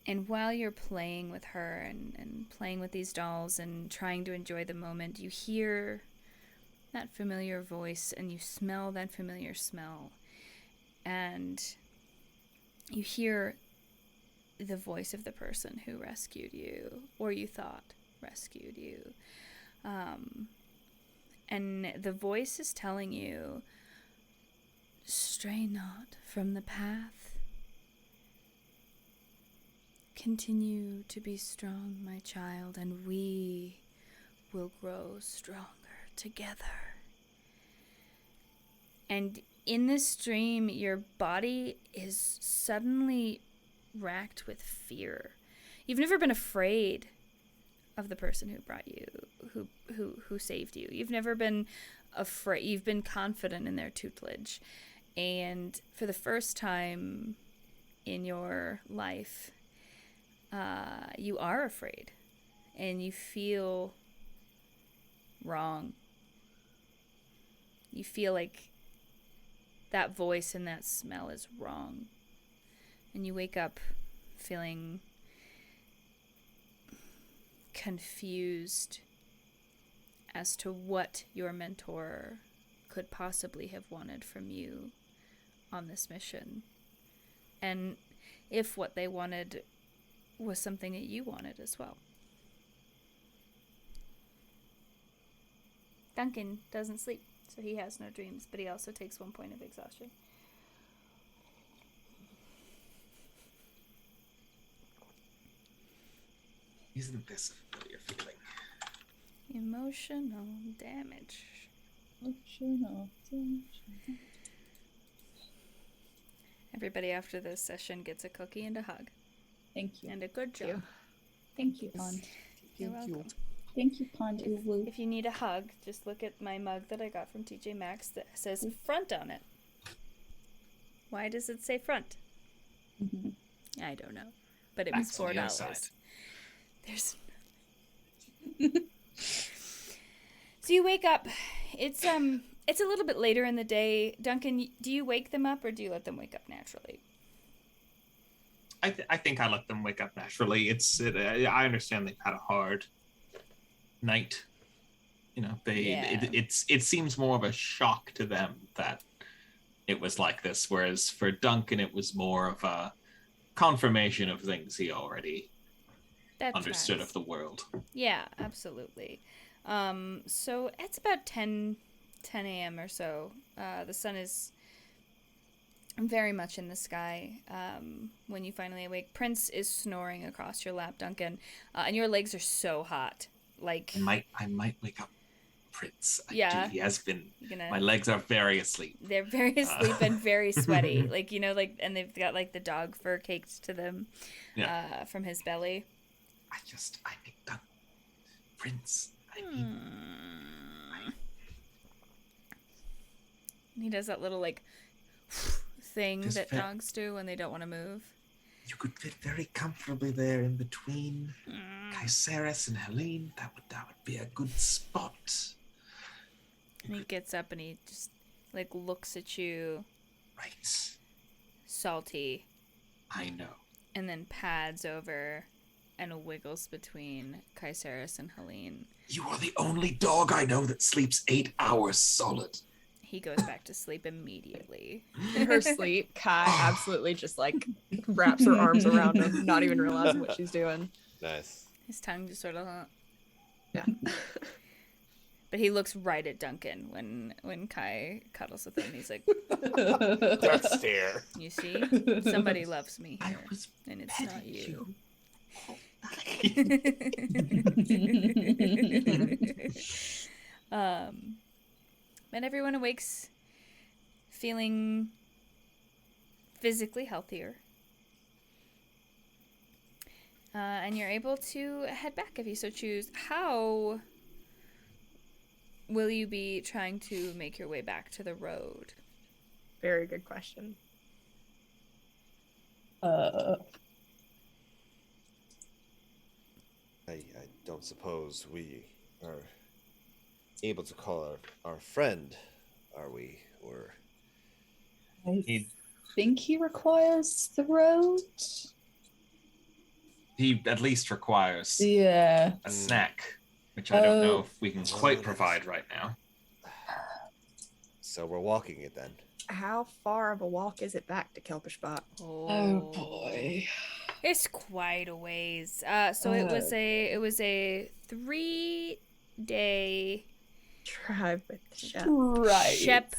A: And while you're playing with her and playing with these dolls and trying to enjoy the moment, you hear that familiar voice and you smell that familiar smell. And you hear the voice of the person who rescued you, or you thought rescued you. And the voice is telling you, stray not from the path. Continue to be strong, my child, and we will grow stronger together. And in this dream, your body is suddenly racked with fear. You've never been afraid of the person who brought you, who saved you. You've never been afraid. You've been confident in their tutelage. And for the first time in your life, you are afraid. And you feel wrong. You feel like that voice and that smell is wrong. And you wake up feeling confused as to what your mentor could possibly have wanted from you on this mission. And if what they wanted was something that you wanted as well. Duncan doesn't sleep, so he has no dreams, but he also takes 1 point of exhaustion.
D: Isn't this a familiar feeling?
A: Emotional damage.
E: Emotional damage.
A: Everybody after this session gets a cookie and a hug.
E: Thank you.
A: And a good job.
E: Thank you, Pond.
A: You're welcome.
E: Thank you, Pond.
A: If you need a hug, just look at my mug that I got from TJ Maxx that says front on it. Why does it say front?
E: Mm-hmm.
A: I don't know. But it was
D: That's on the
A: $4.
D: outside.
A: There's So you wake up. It's a little bit later in the day. Duncan, do you wake them up or do you let them wake up naturally?
D: I think I let them wake up naturally. I understand they've had a hard night. You know, it seems more of a shock to them that it was like this, whereas for Duncan it was more of a confirmation of things he already understood of the world.
A: Yeah, absolutely. So it's about 10 a.m. or so. The sun is very much in the sky when you finally awake. Prince is snoring across your lap, Duncan, and your legs are so hot. Like
D: I might wake up Prince. He has been. My legs are very asleep.
A: They're very asleep and very sweaty. Like, you know, like, and they've got like the dog fur caked to them from his belly.
D: I think that Prince.
A: He does that little like thing that dogs do when they don't want to move.
D: You could fit very comfortably there in between Caceres and Helene. That would be a good spot.
A: And he gets up and he just like looks at you.
D: Right.
A: Salty.
D: I know.
A: And then pads over and wiggles between Caceres and Helene.
D: You are the only dog I know that sleeps 8 hours solid.
A: He goes back to sleep immediately.
B: In her sleep, Kai absolutely just like wraps her arms around him, not even realizing what she's doing.
C: Nice.
A: His tongue just sort of...
B: Yeah.
A: But he looks right at Duncan when Kai cuddles with him. He's like...
C: That stare.
A: You see? Somebody loves me here. And it's not you. And everyone awakes feeling physically healthier. And you're able to head back if you so choose. How will you be trying to make your way back to the road?
B: Very good question.
C: I don't suppose we are able to call our friend, are we? Or
E: I think he requires the road.
D: He at least requires
E: a
D: snack, which I don't know if we can quite provide right now.
C: So we're walking it then.
B: How far of a walk is it back to Kelpish-Bot?
E: Oh boy.
A: It's quite a ways. So it was a 3-day
B: drive with Shep.
E: Right.
A: Shep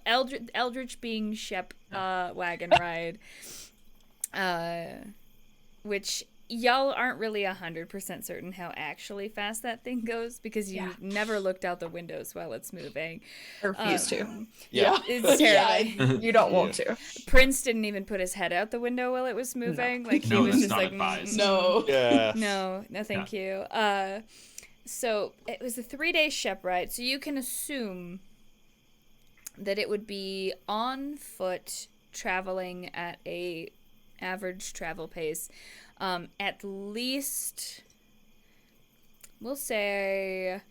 A: Eldritch being Shep wagon ride. Which y'all aren't really 100% certain how actually fast that thing goes because you never looked out the windows while it's moving.
B: I refuse to.
C: Yeah.
A: It's terrifying.
B: You don't want to.
A: Prince didn't even put his head out the window while it was moving. Like he
D: No,
A: was
D: that's
A: just
D: not
A: like,
D: advised.
E: No.
C: Yeah.
A: no, thank you. So it was a 3-day ship ride, so you can assume that it would be on foot, traveling at a average travel pace, at least, we'll say,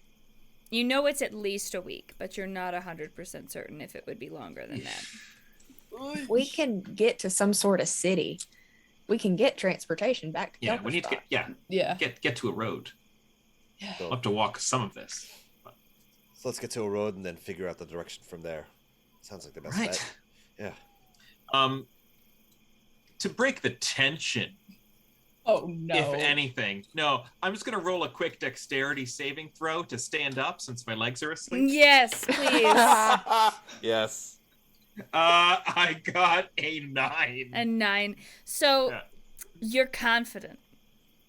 A: it's at least a week, but you're not 100% certain if it would be longer than that.
B: We can get to some sort of city. We can get transportation back to
D: Yeah, we need to get to a road.
C: So,
D: We'll have to walk some of this.
C: so let's get to a road and then figure out the direction from there. Sounds like the best
D: Right.
C: bet. Yeah.
D: To break the tension,
E: Oh no.
D: if anything. No, I'm just gonna roll a quick dexterity saving throw to stand up since my legs are asleep.
A: Yes, please.
C: Yes.
D: I got a 9.
A: A 9. So
D: Yeah.
A: you're confident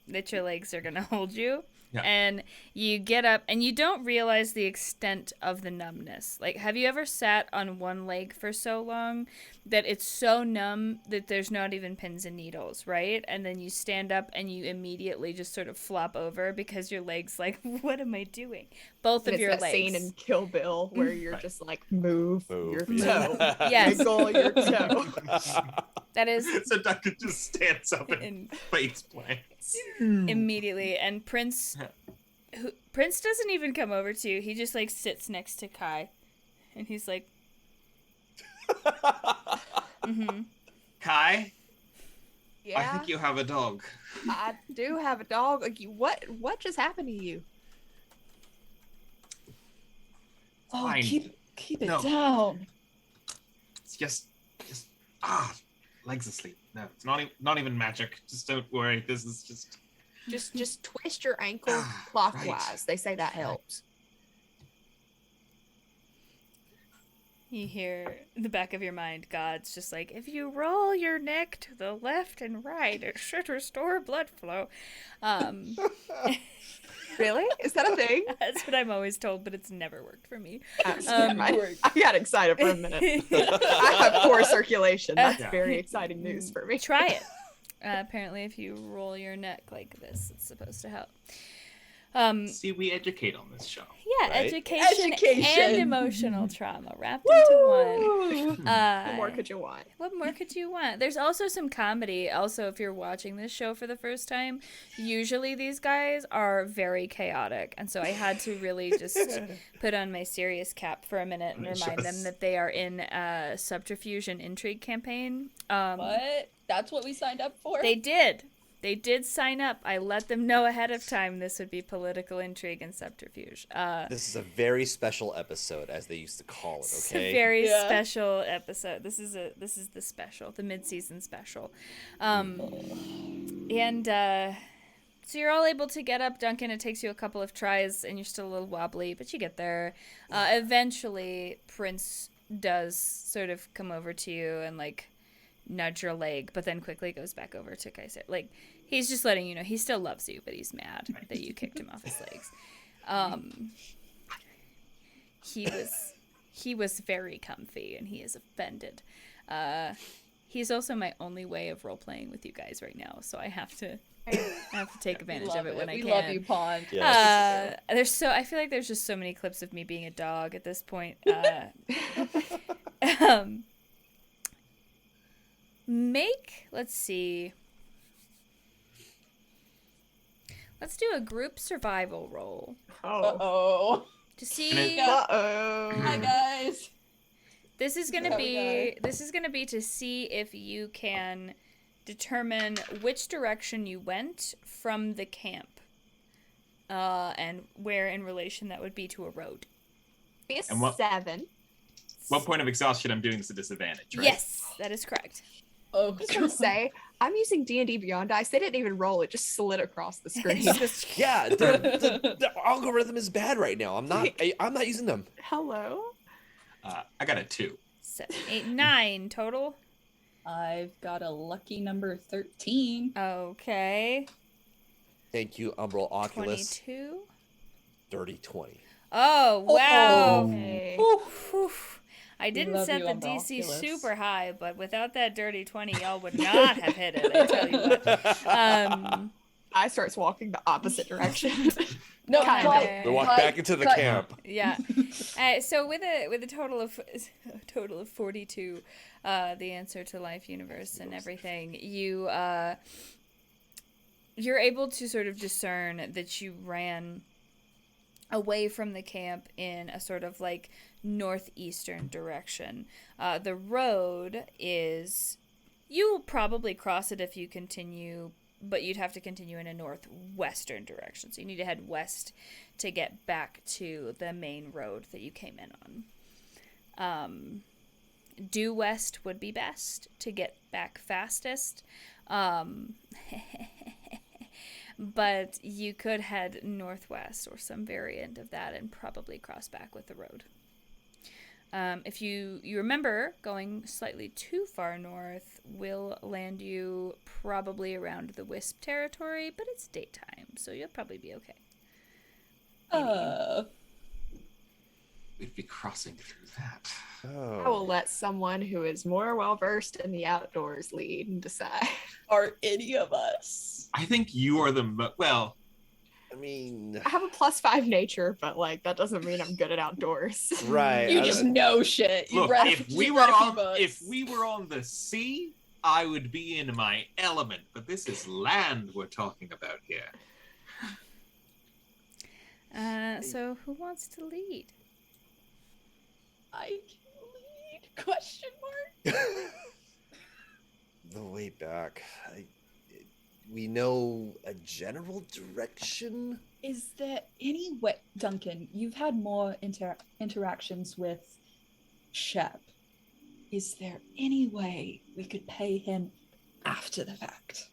A: that your legs are going to hold you.
D: Yeah.
A: And you get up and you don't realize the extent of the numbness. Like, have you ever sat on one leg for so long that it's so numb that there's not even pins and needles, right? And then you stand up and you immediately just sort of flop over because your leg's like, what am I doing? Both of
B: It's
A: your
B: that
A: legs.
B: scene in Kill Bill where you're
D: Right.
B: just like, move your
C: Yeah.
B: toe.
A: Yes.
B: Wiggle your toe.
A: That is
D: So Duncan just stands up and
A: in-
D: face plants.
A: immediately. And Prince doesn't even come over to you. He just like sits next to Kai, and he's like,
D: Kai,
B: Yeah,
D: I think you have a dog.
B: I do have a dog. Like, what just happened to you?
E: Oh,
D: Fine.
E: keep it
D: No.
E: down.
D: It's just legs asleep. No, it's not even magic. Just don't worry. This is just
B: Just twist your ankle
D: Ah,
B: clockwise.
D: right.
B: They say that helps.
A: you hear in the back of your mind, God's just like, if you roll your neck to the left and right, it should restore blood flow.
B: Really? Is that a thing?
A: That's what I'm always told, but it's never worked for me.
B: I got excited for a minute. I have poor circulation. That's
D: Yeah.
B: very exciting news for me.
A: Try it. Apparently, if you roll your neck like this, it's supposed to help.
D: see, we educate on this show.
A: Yeah,
C: Right?
A: education
E: Education.
A: and emotional trauma wrapped into one.
B: What more could you want?
A: What more could you want? There's also some comedy. Also, if you're watching this show for the first time, usually these guys are very chaotic. And so I had to really just put on my serious cap for a minute and remind them that they are in a subterfuge and intrigue campaign.
E: What? That's what we signed up for?
A: They did. They did sign up. I let them know ahead of time this would be political intrigue and subterfuge.
C: This is a very special episode, as they used to call it.
A: It's a
C: Okay.
A: very
E: Yeah.
A: special episode. This is the special, the mid-season special. So you're all able to get up, Duncan. It takes you a couple of tries, and you're still a little wobbly, but you get there. Eventually, Prince does sort of come over to you and like nudge your leg, but then quickly goes back over to Kaiser. Like, he's just letting you know he still loves you, but he's mad that you kicked him off his legs. He was very comfy, and he is offended. He's also my only way of role playing with you guys right now, so I have to take advantage of it when I
E: we
A: can.
E: love you, Pond.
C: Yes.
A: I feel like there's just so many clips of me being a dog at this point. Let's see. Let's do a group survival roll
B: Oh.
E: Uh-oh.
A: to see.
B: Uh-oh.
E: Hi, guys.
A: This is gonna be to see if you can determine which direction you went from the camp, and where in relation that would be to a road.
B: Be a
D: And what-
B: 7.
D: What point of exhaustion I'm doing this at disadvantage, right?
A: Yes, that is correct.
E: Oh,
B: I was gonna say, I'm using D&D Beyond Dice. They didn't even roll; it just slid across the screen.
C: Yeah, the algorithm is bad right now. I'm not using them.
B: Hello.
D: I got a 2.
A: 7, 8, 9 total.
E: I've got a lucky number 13.
A: Okay.
C: Thank you, Umbral Oculus.
A: 22.
C: Dirty 20.
A: Oh, wow.
B: Hey.
A: Whew. I didn't
E: love
A: set
E: you,
A: the
E: Umbral
A: DC
E: Oculus.
A: super high, but without that dirty 20, y'all would not have hit it, I tell you what.
B: I starts walking the opposite direction.
E: No,
A: Kinda.
E: cut,
C: We walk
E: cut,
C: back into the
E: cut.
C: camp.
A: Yeah. So with a total of 42, the answer to life, universe, and everything, you're able to sort of discern that you ran away from the camp in a sort of like northeastern direction. The road is, you'll probably cross it if you continue, but you'd have to continue in a northwestern direction. So you need to head west to get back to the main road that you came in on. Due west would be best to get back fastest. But you could head northwest or some variant of that and probably cross back with the road. If you remember, going slightly too far north will land you probably around the Wisp territory, but it's daytime, so you'll probably be okay.
D: We'd be crossing through that.
C: Oh.
B: I will let someone who is more well versed in the outdoors lead and decide.
E: Are any of us?
D: I think you are the well.
C: I mean,
B: I have a +5 nature, but like that doesn't mean I'm good at outdoors.
C: right.
E: You
C: I-
E: just know shit. You've
D: Look,
E: read,
D: if we
E: you've
D: were
E: read a few
D: on
E: books.
D: if we were on the sea, I would be in my element. But this is land we're talking about here.
A: So who wants to lead?
E: I can lead? Question mark.
C: the way back. We know a general direction.
E: Is there any way, Duncan? You've had more interactions with Shep. Is there any way we could pay him after the fact?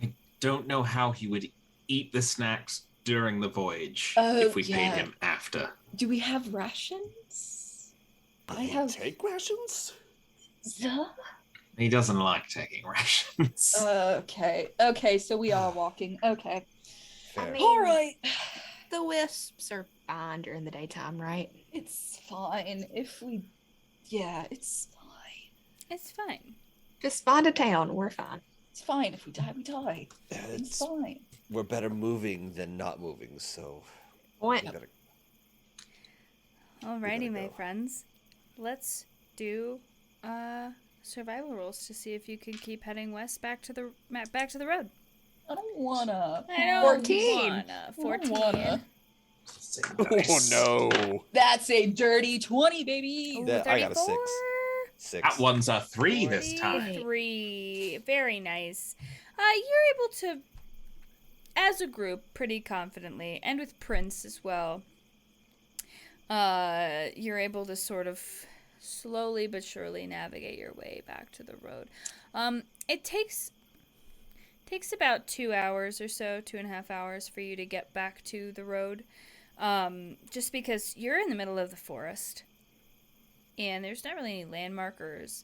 D: I don't know how he would eat the snacks during the voyage
E: Oh,
D: if we
E: yeah.
D: paid him after.
E: Do we have rations?
C: Did
E: I
C: he
E: have-
C: take rations.
E: Yeah.
D: He doesn't like taking rations.
E: Okay, so we are walking. Okay.
C: Fair.
B: mean-
E: All right.
B: The wisps are fine during the daytime, right?
E: It's fine if we. Yeah, it's fine.
A: It's fine.
B: Just find a town. We're fine.
E: It's fine if we die. We die. It's
C: It's,
E: fine.
C: we're better moving than not moving, so
B: Point.
C: we better.
A: Alrighty, my
C: go.
A: friends. Let's do survival rolls to see if you can keep heading west back to the road.
E: I don't wanna.
A: I don't
B: 14.
A: wanna.
E: I don't
A: 14.
E: wanna.
C: Oh no!
E: That's a dirty 20, baby.
A: Ooh,
C: That- I got a
A: 34.
C: 6.
D: That one's a 3 this time.
A: 43. Very nice. You're able to, as a group, pretty confidently, and with Prince as well, you're able to sort of slowly but surely navigate your way back to the road. It takes about 2 hours or so, 2.5 hours for you to get back to the road, just because you're in the middle of the forest, and there's not really any landmarkers.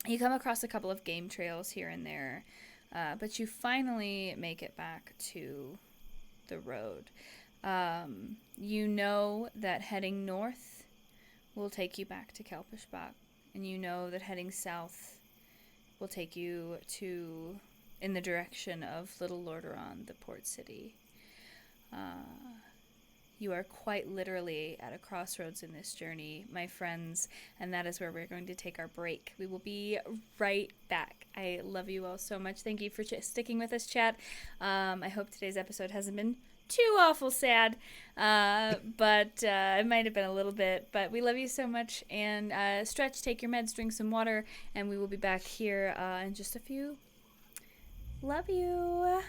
A: You come across a couple of game trails here and there, but you finally make it back to the road. You know that heading north will take you back to Kelpishbach, and you know that heading south will take you in the direction of Little Lordaeron, the port city. You are quite literally at a crossroads in this journey, my friends, and that is where we're going to take our break. We will be right back. I love you all so much. Thank you for sticking with us, chat. I hope today's episode hasn't been too awful sad, but it might have been a little bit, but we love you so much. And stretch, take your meds, drink some water, and we will be back here in just a few. Love you.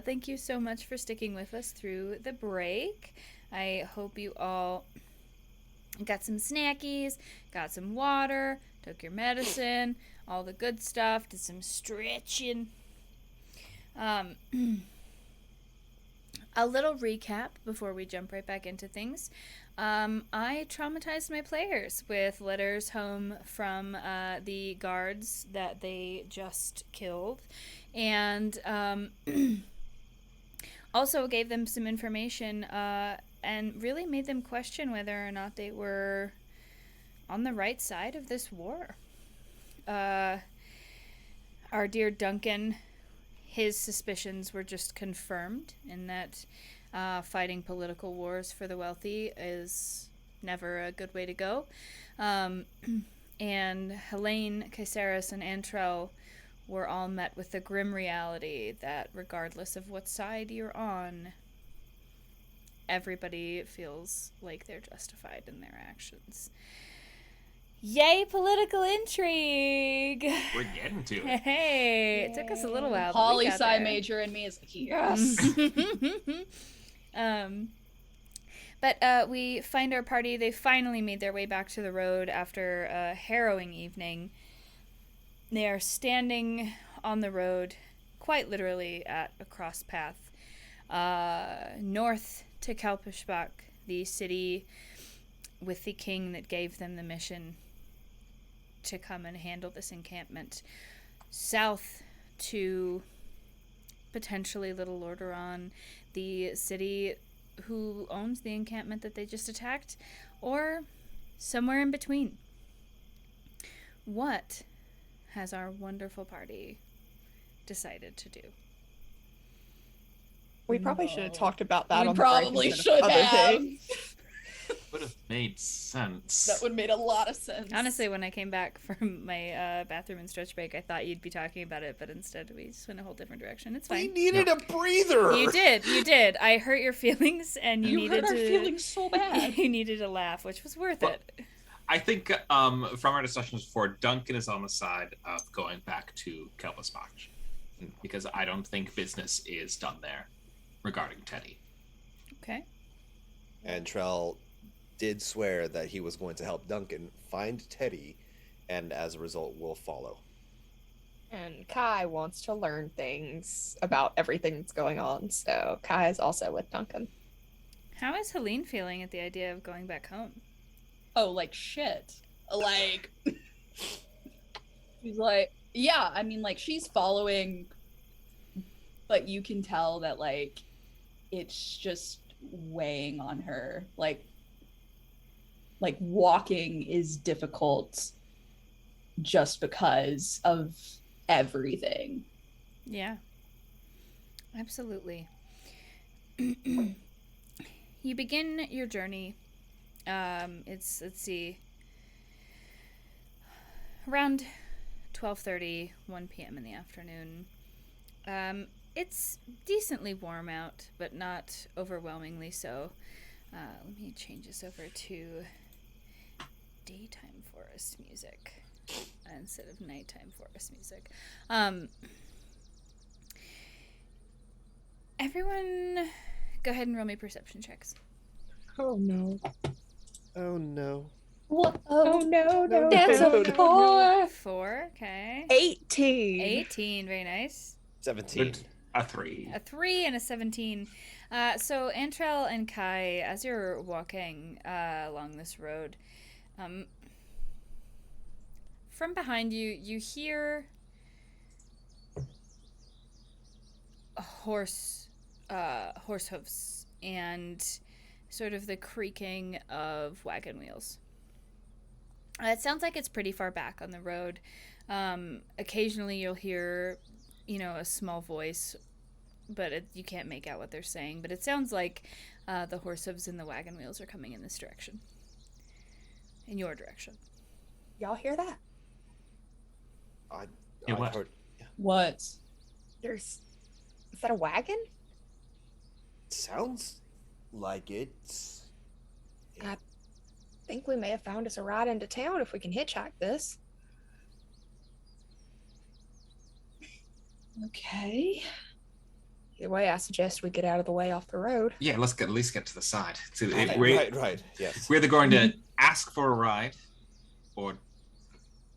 A: Thank you so much for sticking with us through the break. I hope you all got some snackies, got some water, took your medicine, all the good stuff, did some stretching. A little recap before we jump right back into things. I traumatized my players with letters home from the guards that they just killed, and also gave them some information and really made them question whether or not they were on the right side of this war. Our dear Duncan, his suspicions were just confirmed in that fighting political wars for the wealthy is never a good way to go. And Helene, Caceres, and Antrell were all met with the grim reality that regardless of what side you're on, everybody feels like they're justified in their actions. Yay, political intrigue!
D: We're getting to it.
A: Hey, it took us a little while.
E: Poli-sci major and me is like, yes!
A: But we find our party. They finally made their way back to the road after a harrowing evening. They are standing on the road, quite literally at a cross path, north to Kelpishbach, the city with the king that gave them the mission to come and handle this encampment, south to potentially Little Lordaeron, the city who owns the encampment that they just attacked, or somewhere in between. What has our wonderful party decided to do?
B: We probably should have talked about that
E: We
B: on the break
E: probably
B: instead of
E: should
B: other
E: have.
B: things.
D: Would have made sense.
E: That would have made a lot of sense.
A: Honestly, when I came back from my bathroom and stretch break, I thought you'd be talking about it, but instead we just went a whole different direction. It's
C: We
A: fine.
C: needed a breather.
A: You did. I hurt your feelings, and you needed
E: hurt our
A: to.
E: feelings so bad.
A: You needed a laugh, which was worth
D: Well,
A: it.
D: I think from our discussions before, Duncan is on the side of going back to Kelpishbach because I don't think business is done there regarding Teddy.
A: Okay.
C: And Trell did swear that he was going to help Duncan find Teddy, and as a result will follow.
B: And Kai wants to learn things about everything that's going on, so Kai is also with Duncan.
A: How is Helene feeling at the idea of going back home?
E: Oh, like shit. Like, she's like, yeah, I mean, like, she's following, but you can tell that, like, it's just weighing on her. Like walking is difficult just because of everything.
A: Yeah. Absolutely. You begin your journey. It's, let's see, around 12:30, 1 p.m. in the afternoon. It's decently warm out, but not overwhelmingly so. Let me change this over to daytime forest music instead of nighttime forest music. Everyone, go ahead and roll me perception checks.
B: Oh no.
C: Oh no.
E: What?
B: Oh no, no,
E: That's
B: no,
E: a
B: no,
E: four.
A: 4, okay.
B: 18.
A: 18, very nice.
C: 17.
D: A 3.
A: A 3 and a 17. So Antrell and Kai, as you're walking along this road, from behind you, you hear a horse hooves and sort of the creaking of wagon wheels. It sounds like it's pretty far back on the road. Occasionally you'll hear, a small voice, but you can't make out what they're saying. But it sounds like the horse hooves and the wagon wheels are coming in this direction. In your direction.
B: Y'all hear that?
D: Yeah,
C: I've
D: what?
C: heard.
E: What?
B: Is that a wagon?
C: Sounds like it's.
B: I think we may have found us a ride into town if we can hitchhike this.
E: Okay.
B: Either way, I suggest we get out of the way off the road.
D: Yeah, let's at least get to the side. So
C: Right. Yes.
D: we're either going to ask for a ride or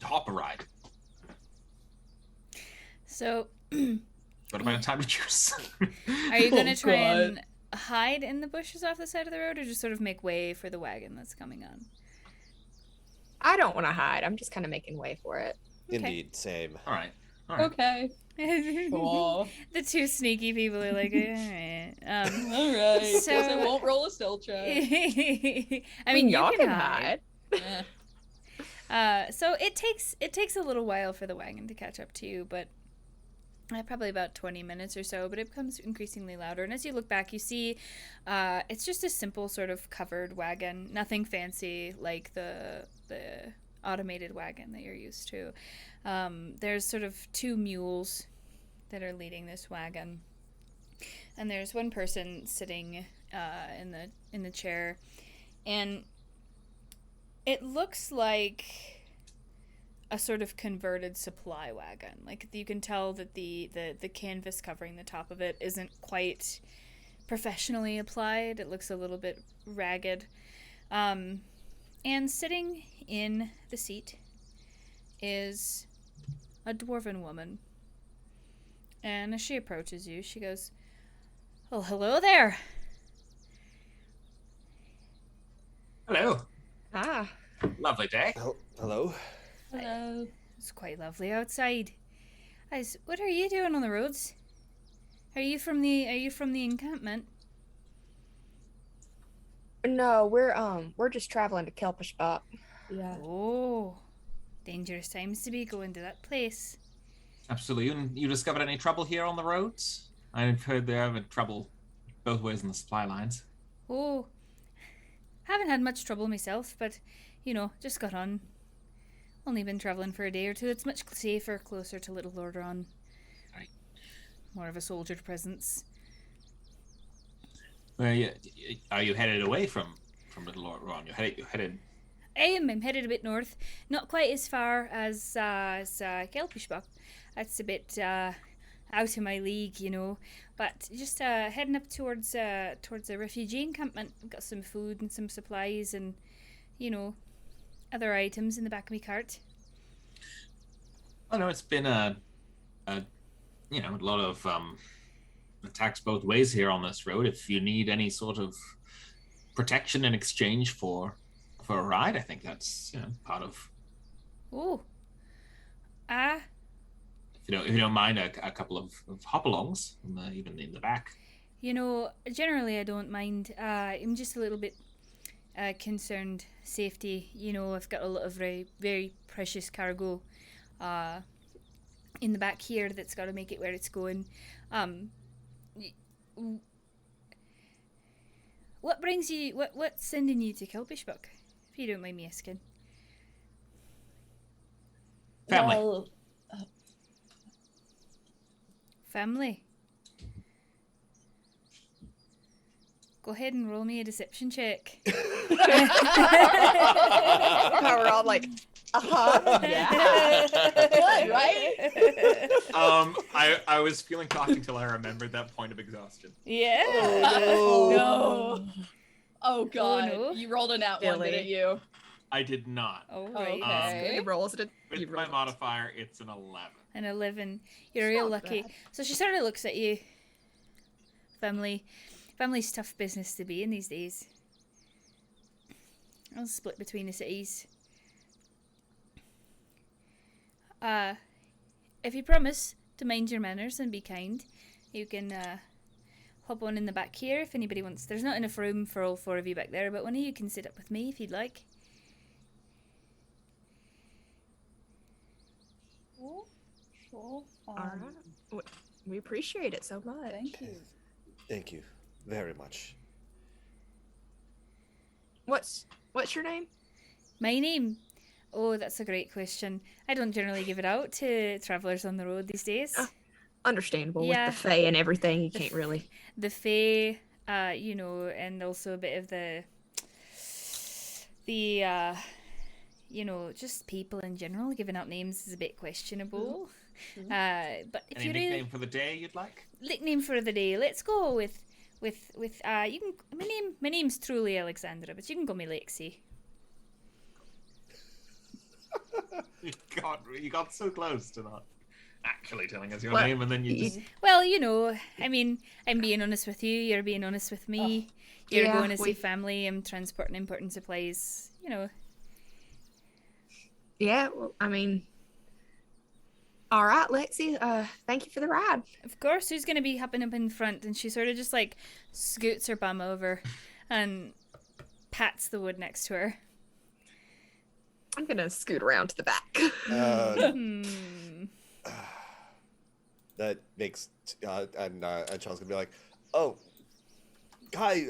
D: hop a ride.
A: So,
D: What amount of time to choose?
A: are you going to try
E: God.
A: and hide in the bushes off the side of the road, or just sort of make way for the wagon that's coming on?
B: I don't want to hide. I'm just kind of making way for it.
A: Okay.
C: Indeed, same.
D: All right.
E: Okay. Cool.
A: The two sneaky people are like, alright.
E: All right.
A: So-
E: Guess I won't roll a stealth check.
A: I mean, you
B: y'all
A: can hide.
E: Eh.
A: So it takes a little while for the wagon to catch up to you, but probably about 20 minutes or so, but it becomes increasingly louder. And as you look back, you see it's just a simple sort of covered wagon, nothing fancy like the automated wagon that you're used to. There's sort of two mules that are leading this wagon, and there's one person sitting in the chair, and it looks like a sort of converted supply wagon. Like, you can tell that the canvas covering the top of it isn't quite professionally applied. It looks a little bit ragged. And sitting in the seat is a dwarven woman. And as she approaches you, she goes, "Oh, hello there."
D: Hello.
B: Ah,
D: Lovely day.
C: Hello.
E: Hello.
A: It's quite lovely outside. What are you doing on the roads? Are you from the encampment?
B: no, we're just traveling to Kelpishbot.
E: Yeah.
A: Oh, dangerous times to be going to that place.
D: Absolutely. You discovered any trouble here on the roads? I've heard they're having trouble both ways in the supply lines.
A: Oh, haven't had much trouble myself, but, just got on. Only been travelling for a day or two. It's much safer, closer to Little Lordaeron.
D: Right.
A: More of a soldier presence.
D: Are you headed away from Little Lordaeron? You're headed.
A: I'm headed a bit north. Not quite as far as Kelpishbach. That's a bit out of my league, But just heading up towards a refugee encampment. I've got some food and some supplies and, other items in the back of my cart.
D: I know it's been a lot of attacks both ways here on this road. If you need any sort of protection in exchange for a ride, I think that's part of.
A: Oh.
D: If you don't mind a couple of hop-alongs, even in the back.
A: Generally I don't mind. I'm just a little bit concerned safety. I've got a lot of very, very precious cargo in the back here that's got to make it where it's going. What's sending you to Kelpishbach, if you don't mind me asking?
D: Family.
E: Well,
A: Family. Go ahead and roll me a deception check.
B: Now we're all like, yeah.
E: good, right?
D: I was feeling cocky till I remembered that point of exhaustion.
A: Yeah.
E: No. Oh god.
A: no.
E: You rolled a nat one,
B: Billy.
E: didn't you?
D: I did not.
A: All right.
E: Okay.
B: He rolls it.
D: With my modifier, it's an 11.
A: An 11. You're
B: It's
A: real
B: not
A: lucky.
B: bad.
A: So she sort of looks at you. Family's tough business to be in these days. I'll split between the cities. If you promise to mind your manners and be kind, you can hop on in the back here if anybody wants. There's not enough room for all four of you back there, but one of you can sit up with me if you'd like.
E: Sure.
B: All right. We appreciate it so much.
E: Thank you.
C: Thank you very much.
B: What's your name?
A: My name? Oh, that's a great question. I don't generally give it out to travellers on the road these days.
B: Oh. Understandable
A: Yeah.
B: with the Fae and everything. You can't really.
A: The Fae, and also a bit of the just people in general. Giving out names is a bit questionable. But if
D: Any
A: you
D: nickname for the day you'd like?
A: nickname for the day, let's go with you can. My name's truly Alexandra, but you can call me Lexi.
D: You got so close to not actually telling us your
B: Well,
D: name, and then you just...
A: Well, you know, I mean, I'm being honest with you. You're being honest with me. You're
B: Yeah,
A: going to see family. I'm transporting important supplies. You know.
B: Yeah, well, I mean, all right, Lexi. Thank you for the ride.
A: Of course, who's going to be hopping up in front? And she sort of just like scoots her bum over and pats the wood next to her.
B: I'm gonna scoot around to the back.
C: That makes and Charles gonna be like, "Oh, Kai,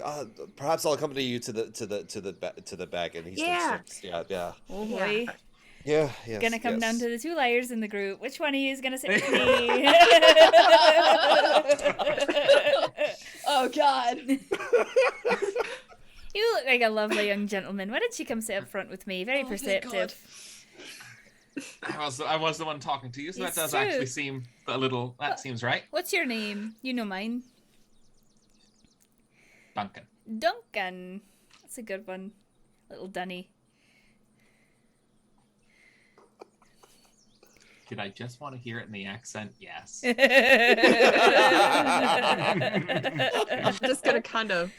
C: perhaps I'll accompany you to the back." And he starts, yeah.
A: Oh boy.
C: Yeah, yes,
A: Gonna come down to the two liars in the group. Which one of you is gonna sit with me?
E: Oh God.
A: You look like a lovely young gentleman. Why don't you come sit up front with me? Very perceptive.
D: I was the one talking to you, so
A: It's
D: that does
A: true.
D: actually seem a little... That seems right.
A: What's your name? You know mine.
D: Duncan.
A: Duncan. That's a good one. Little Dunny.
D: Did I just want to hear it in the accent? Yes.
B: I'm just gonna kind of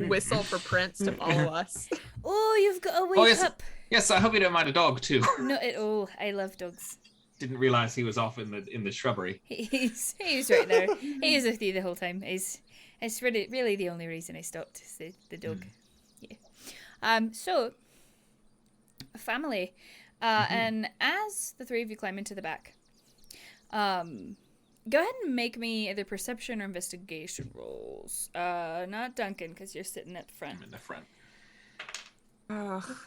B: whistle for Prince to follow us.
A: Oh, you've got to wake
D: yes.
A: up.
D: Yes, I hope you don't mind a dog too.
A: Not at all. I love dogs.
D: Didn't realize he was off in the shrubbery.
A: He's right there. He's with you the whole time. It's really the only reason I stopped. Is the dog. Yeah. So family. And as the three of you climb into the back, go ahead and make me either perception or investigation rolls. Not Duncan, because you're sitting at the front.
D: I'm in the front.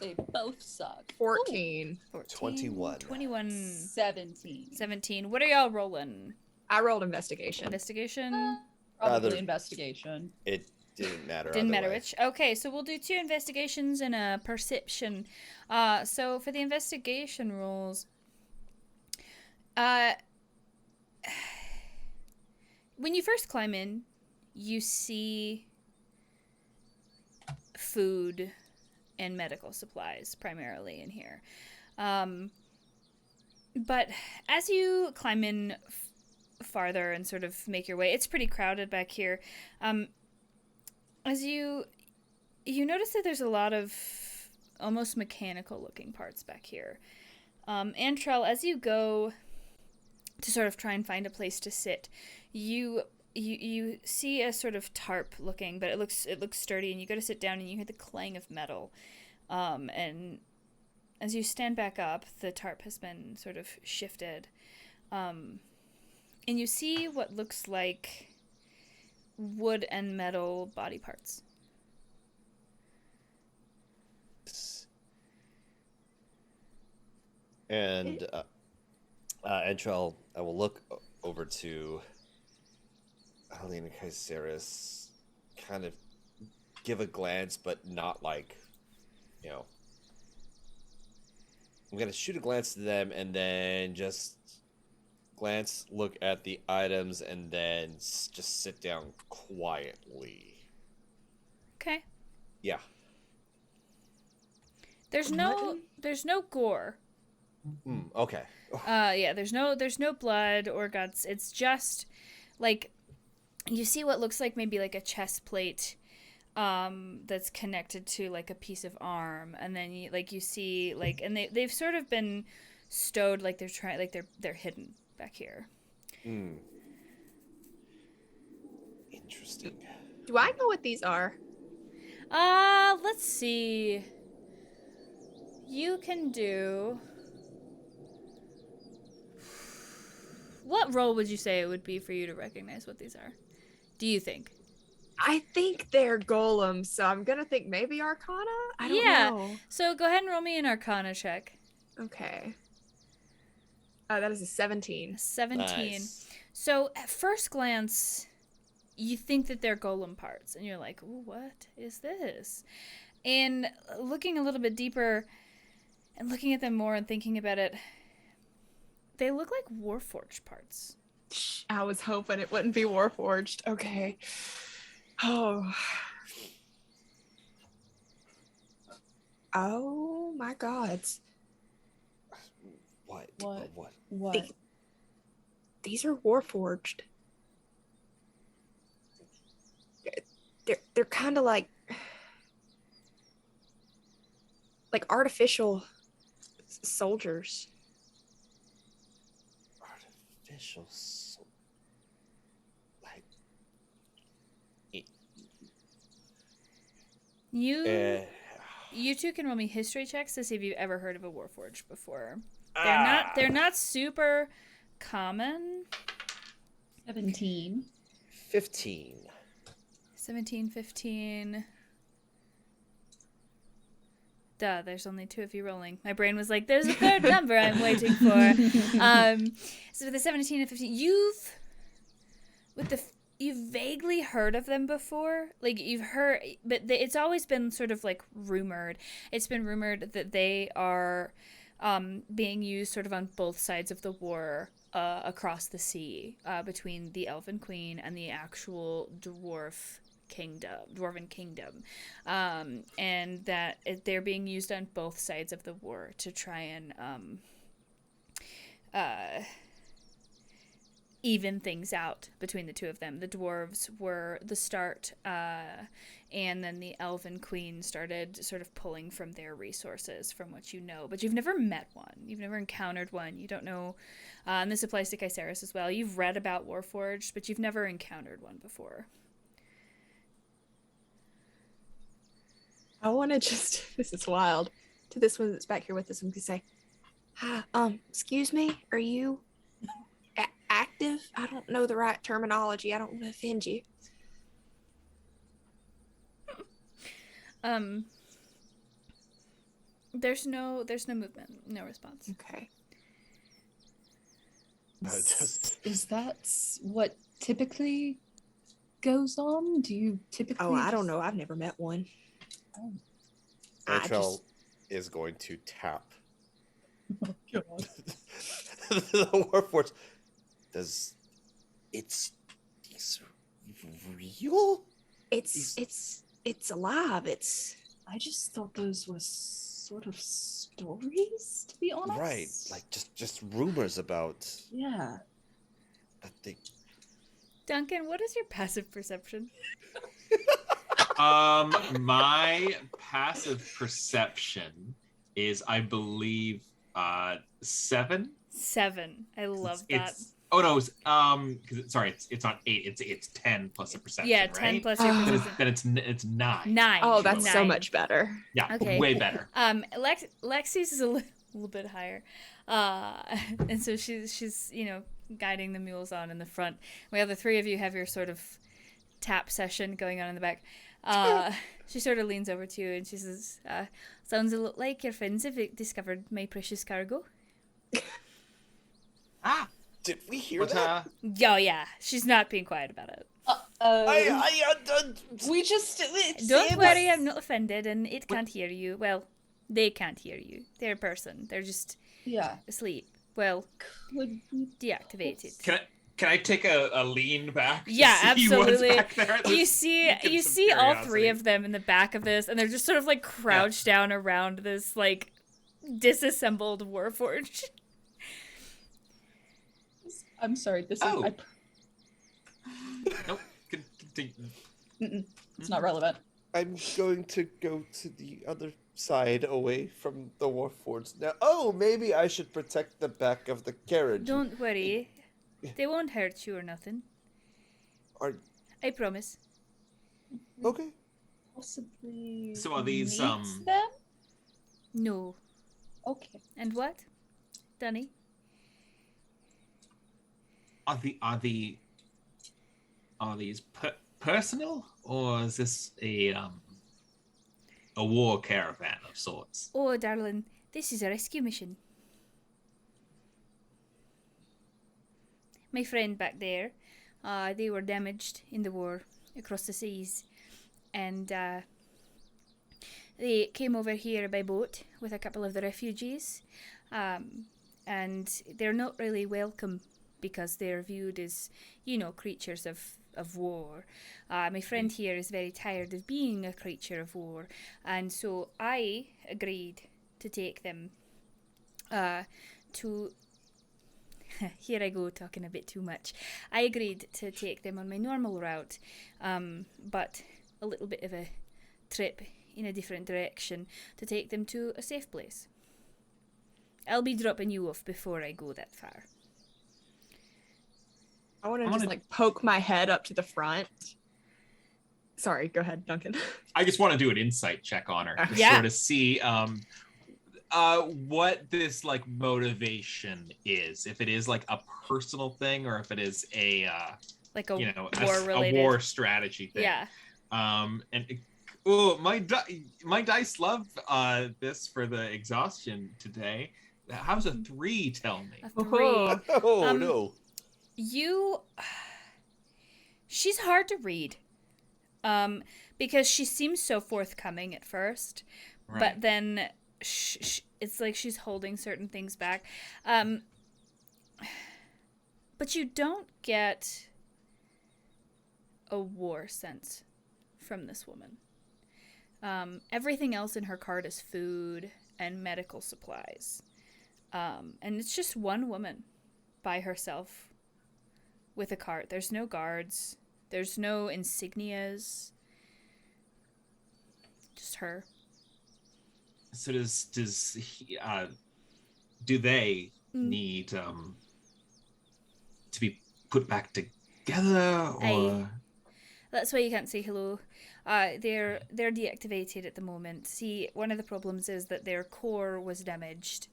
E: They both suck.
B: 14.
C: 21.
E: 17.
A: 17. What are y'all rolling?
B: I rolled investigation.
A: Investigation?
E: Probably investigation.
C: It didn't matter.
A: Didn't matter
C: either way.
A: which. Okay, so we'll do 2 investigations and a perception. So for the investigation rolls, when you first climb in, you see food and medical supplies primarily in here. But as you climb in farther and sort of make your way, it's pretty crowded back here. As you notice that there's a lot of almost mechanical looking parts back here. Antrell, as you go to sort of try and find a place to sit, you see a sort of tarp looking, but it looks sturdy, and you go to sit down and you hear the clang of metal. And as you stand back up, the tarp has been sort of shifted. And you see what looks like wood and metal body parts.
C: And Entrell, I will look over to Helene and Caceres, kind of give a glance, but not like, I'm going to shoot a glance to them and then just glance, look at the items, and then just sit down quietly.
A: Okay.
C: Yeah.
A: There's no gore.
C: Okay.
A: Yeah, there's no blood or guts. It's just like you see what looks like maybe like a chest plate that's connected to like a piece of arm, and then you see like, and they've sort of been stowed like they're hidden back here.
C: Interesting.
B: Do I know what these are?
A: Let's see. You can do... What role would you say it would be for you to recognize what these are? Do you think?
B: I think they're golems, so I'm gonna think maybe Arcana? I don't know.
A: So go ahead and roll me an Arcana check.
B: Okay. That is a 17.
A: 17.
C: Nice.
A: So at first glance, you think that they're golem parts, and you're like, ooh, what is this? And looking a little bit deeper and looking at them more and thinking about it, They look like Warforged parts.
B: I was hoping it wouldn't be Warforged. Okay. Oh. Oh my God.
C: What?
E: What?
C: What?
E: What?
B: These are Warforged. They're kind of like artificial soldiers.
C: Artificial. Like.
A: You two can roll me history checks to see if you've ever heard of a Warforged before.
C: Ah.
A: They're not super common.
E: 17.
C: 15.
A: 17, 15. Duh, there's only 2 of you rolling. My brain was like, there's a third number I'm waiting for. So for the 17 and 15, you've vaguely heard of them before. Like, you've heard, but it's always been sort of like rumored. It's been rumored that they are being used sort of on both sides of the war across the sea between the Elven Queen and the actual Dwarven Kingdom, and that they're being used on both sides of the war to try and even things out between the two of them. The dwarves were the start, and then the Elven Queen started sort of pulling from their resources, from what you know. But you've never met one. You've never encountered one. You don't know. And this applies to Caceres as well. You've read about Warforged, but you've never encountered one before.
B: I want to just, this is wild, to this one that's back here with us, and we say, hi, excuse me, are you active? I don't know the right terminology. I don't want to offend you.
A: There's no movement, no response.
B: Okay.
E: Is that what typically goes on? Do you typically?
B: Oh, I don't know. I've never met one.
E: Oh.
C: Antrell is going to tap
E: Oh, God.
C: the Warforged. It's real?
B: It's alive.
E: I just thought those were sort of stories, to be honest.
C: Right, like just rumors about.
E: Yeah.
C: I think.
A: Duncan, what is your passive perception?
D: My passive perception is, I believe, 7.
A: 7. I love that.
D: Oh no, sorry, it's not 8. It's 10 plus a perception.
A: Yeah, 10
D: right?
A: plus your
B: Oh.
A: perception.
D: Then it's 9.
A: 9.
B: oh, that's so
A: 9.
B: much better.
D: Yeah,
A: Okay.
D: way better.
A: Lexi's is a little bit higher, and so she's guiding the mules on in the front. We have the 3 of you have your sort of tap session going on in the back. She sort of leans over to you and she says, "Sounds a lot like your friends have discovered my precious cargo."
C: Did we hear that?
A: Oh yeah, she's not being quiet about it.
E: We just
A: Don't worry, I'm not offended, and it can't hear you. Well, they can't hear you. They're a person. They're just asleep. Well, deactivated.
D: Can I take a lean back? To
A: Yeah,
D: see
A: absolutely.
D: What's back there?
A: You see all 3 of them in the back of this, and they're just sort of like crouched down around this like disassembled Warforged.
E: I'm sorry. This
D: Oh.
E: is.
D: Nope. Continue.
E: It's not relevant.
C: I'm going to go to the other side, away from the Warforged now. Oh, maybe I should protect the back of the carriage.
A: Don't worry. They won't hurt you or nothing. I promise.
C: Okay.
E: Possibly.
D: So are these,
E: them?
A: No.
E: Okay.
A: And what? Dunny?
D: Are these personal, or is this a war caravan of sorts?
A: Oh, darling, this is a rescue mission. My friend back there, they were damaged in the war across the seas, and they came over here by boat with a couple of the refugees, and they're not really welcome because they're viewed as, creatures of war. My friend here is very tired of being a creature of war, and so I agreed to take them to... Here I go, talking a bit too much. I agreed to take them on my normal route, but a little bit of a trip in a different direction to take them to a safe place. I'll be dropping you off before I go that far.
B: I want to just poke my head up to the front. Sorry, go ahead, Duncan.
D: I just want to do an insight check on her to
A: Yeah.
D: sort of see what this like motivation is. If it is like a personal thing, or if it is a
A: Like a
D: a war strategy thing.
A: Yeah.
D: My dice love this for the exhaustion today. How's a 3 tell me?
A: A 3.
C: Oh, no.
A: She's hard to read. Because she seems so forthcoming at first,
D: Right.
A: but then it's like she's holding certain things back. But you don't get a war sense from this woman. Everything else in her cart is food and medical supplies. And it's just one woman by herself with a cart. There's no guards. There's no insignias. Just her.
D: So do they need to be put back together, or?
A: That's why you can't say hello. They're deactivated at the moment. See, one of the problems is that their core was damaged,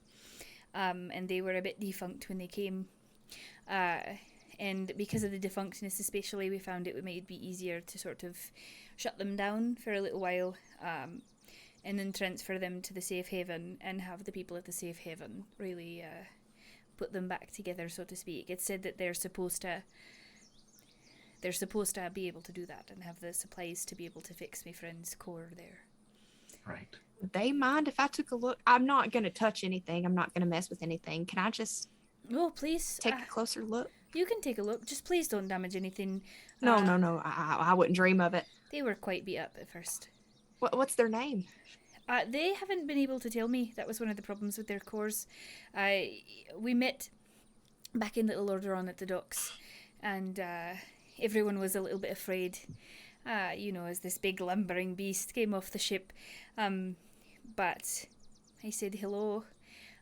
A: and they were a bit defunct when they came. And because of the defunctness especially, we found it might be easier to sort of shut them down for a little while, and then transfer them to the safe haven and have the people at the safe haven really put them back together, so to speak. It's said that they're supposed to be able to do that and have the supplies to be able to fix my friend's core there.
D: Right.
B: Would they mind if I took a look? I'm not going to touch anything. I'm not going to mess with anything. Can I just
A: Oh, please.
B: take a closer look?
A: You can take a look. Just please don't damage anything.
B: No. I wouldn't dream of it.
A: They were quite beat up at first.
B: What's their name?
A: They haven't been able to tell me. That was one of the problems with their cores. We met back in Little Orderon at the docks, and everyone was a little bit afraid, as this big lumbering beast came off the ship. But I said hello,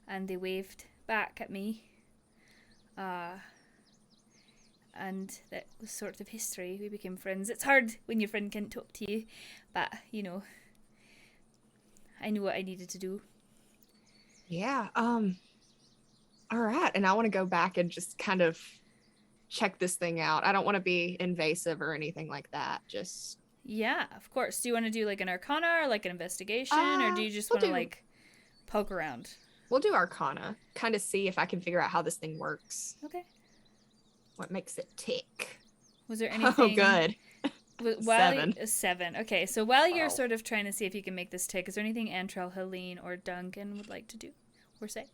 A: and they waved back at me. And that was sort of history. We became friends. It's hard when your friend can't talk to you, but, I knew what I needed to do.
B: Yeah, all right. And I want to go back and just kind of check this thing out. I don't want to be invasive or anything like that. Just...
A: Yeah, of course. Do you want to do like an arcana or like an investigation, or do you just want to like poke around?
B: We'll do arcana. Kind of see if I can figure out how this thing works.
A: Okay.
B: What makes it tick?
A: Was there anything?
B: Oh, good. 7.
A: 7. Okay, so while you're sort of trying to see if you can make this tick, is there anything Antrell, Helene, or Duncan would like to do or say?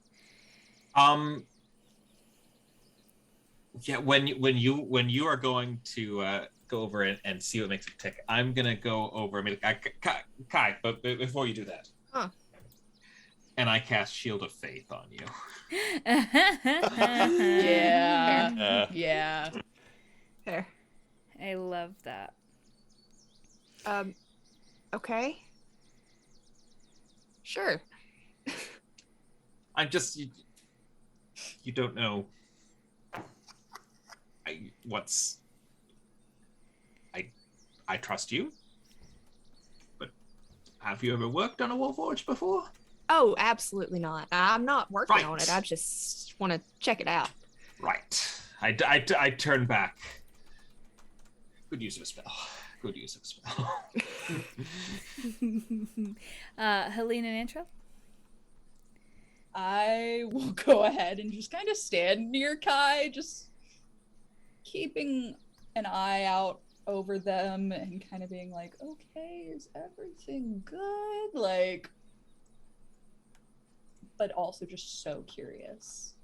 D: Yeah, when you are going to go over and see what makes it tick, I'm gonna go over. I mean, Kai, but before you do that, and I cast Shield of Faith on you.
E: Yeah.
B: There.
A: I love that.
B: Okay. Sure.
D: I'm just you don't know. I trust you, but have you ever worked on a Warforged before?
B: Oh, absolutely not. I'm not working
D: Right.
B: on it. I just want to check it out.
D: Right. I turn back. Good use of a spell.
A: Helene and Antrell?
E: I will go ahead and just kind of stand near Kai, just keeping an eye out over them and kind of being like, okay, is everything good? Like, but also just so curious.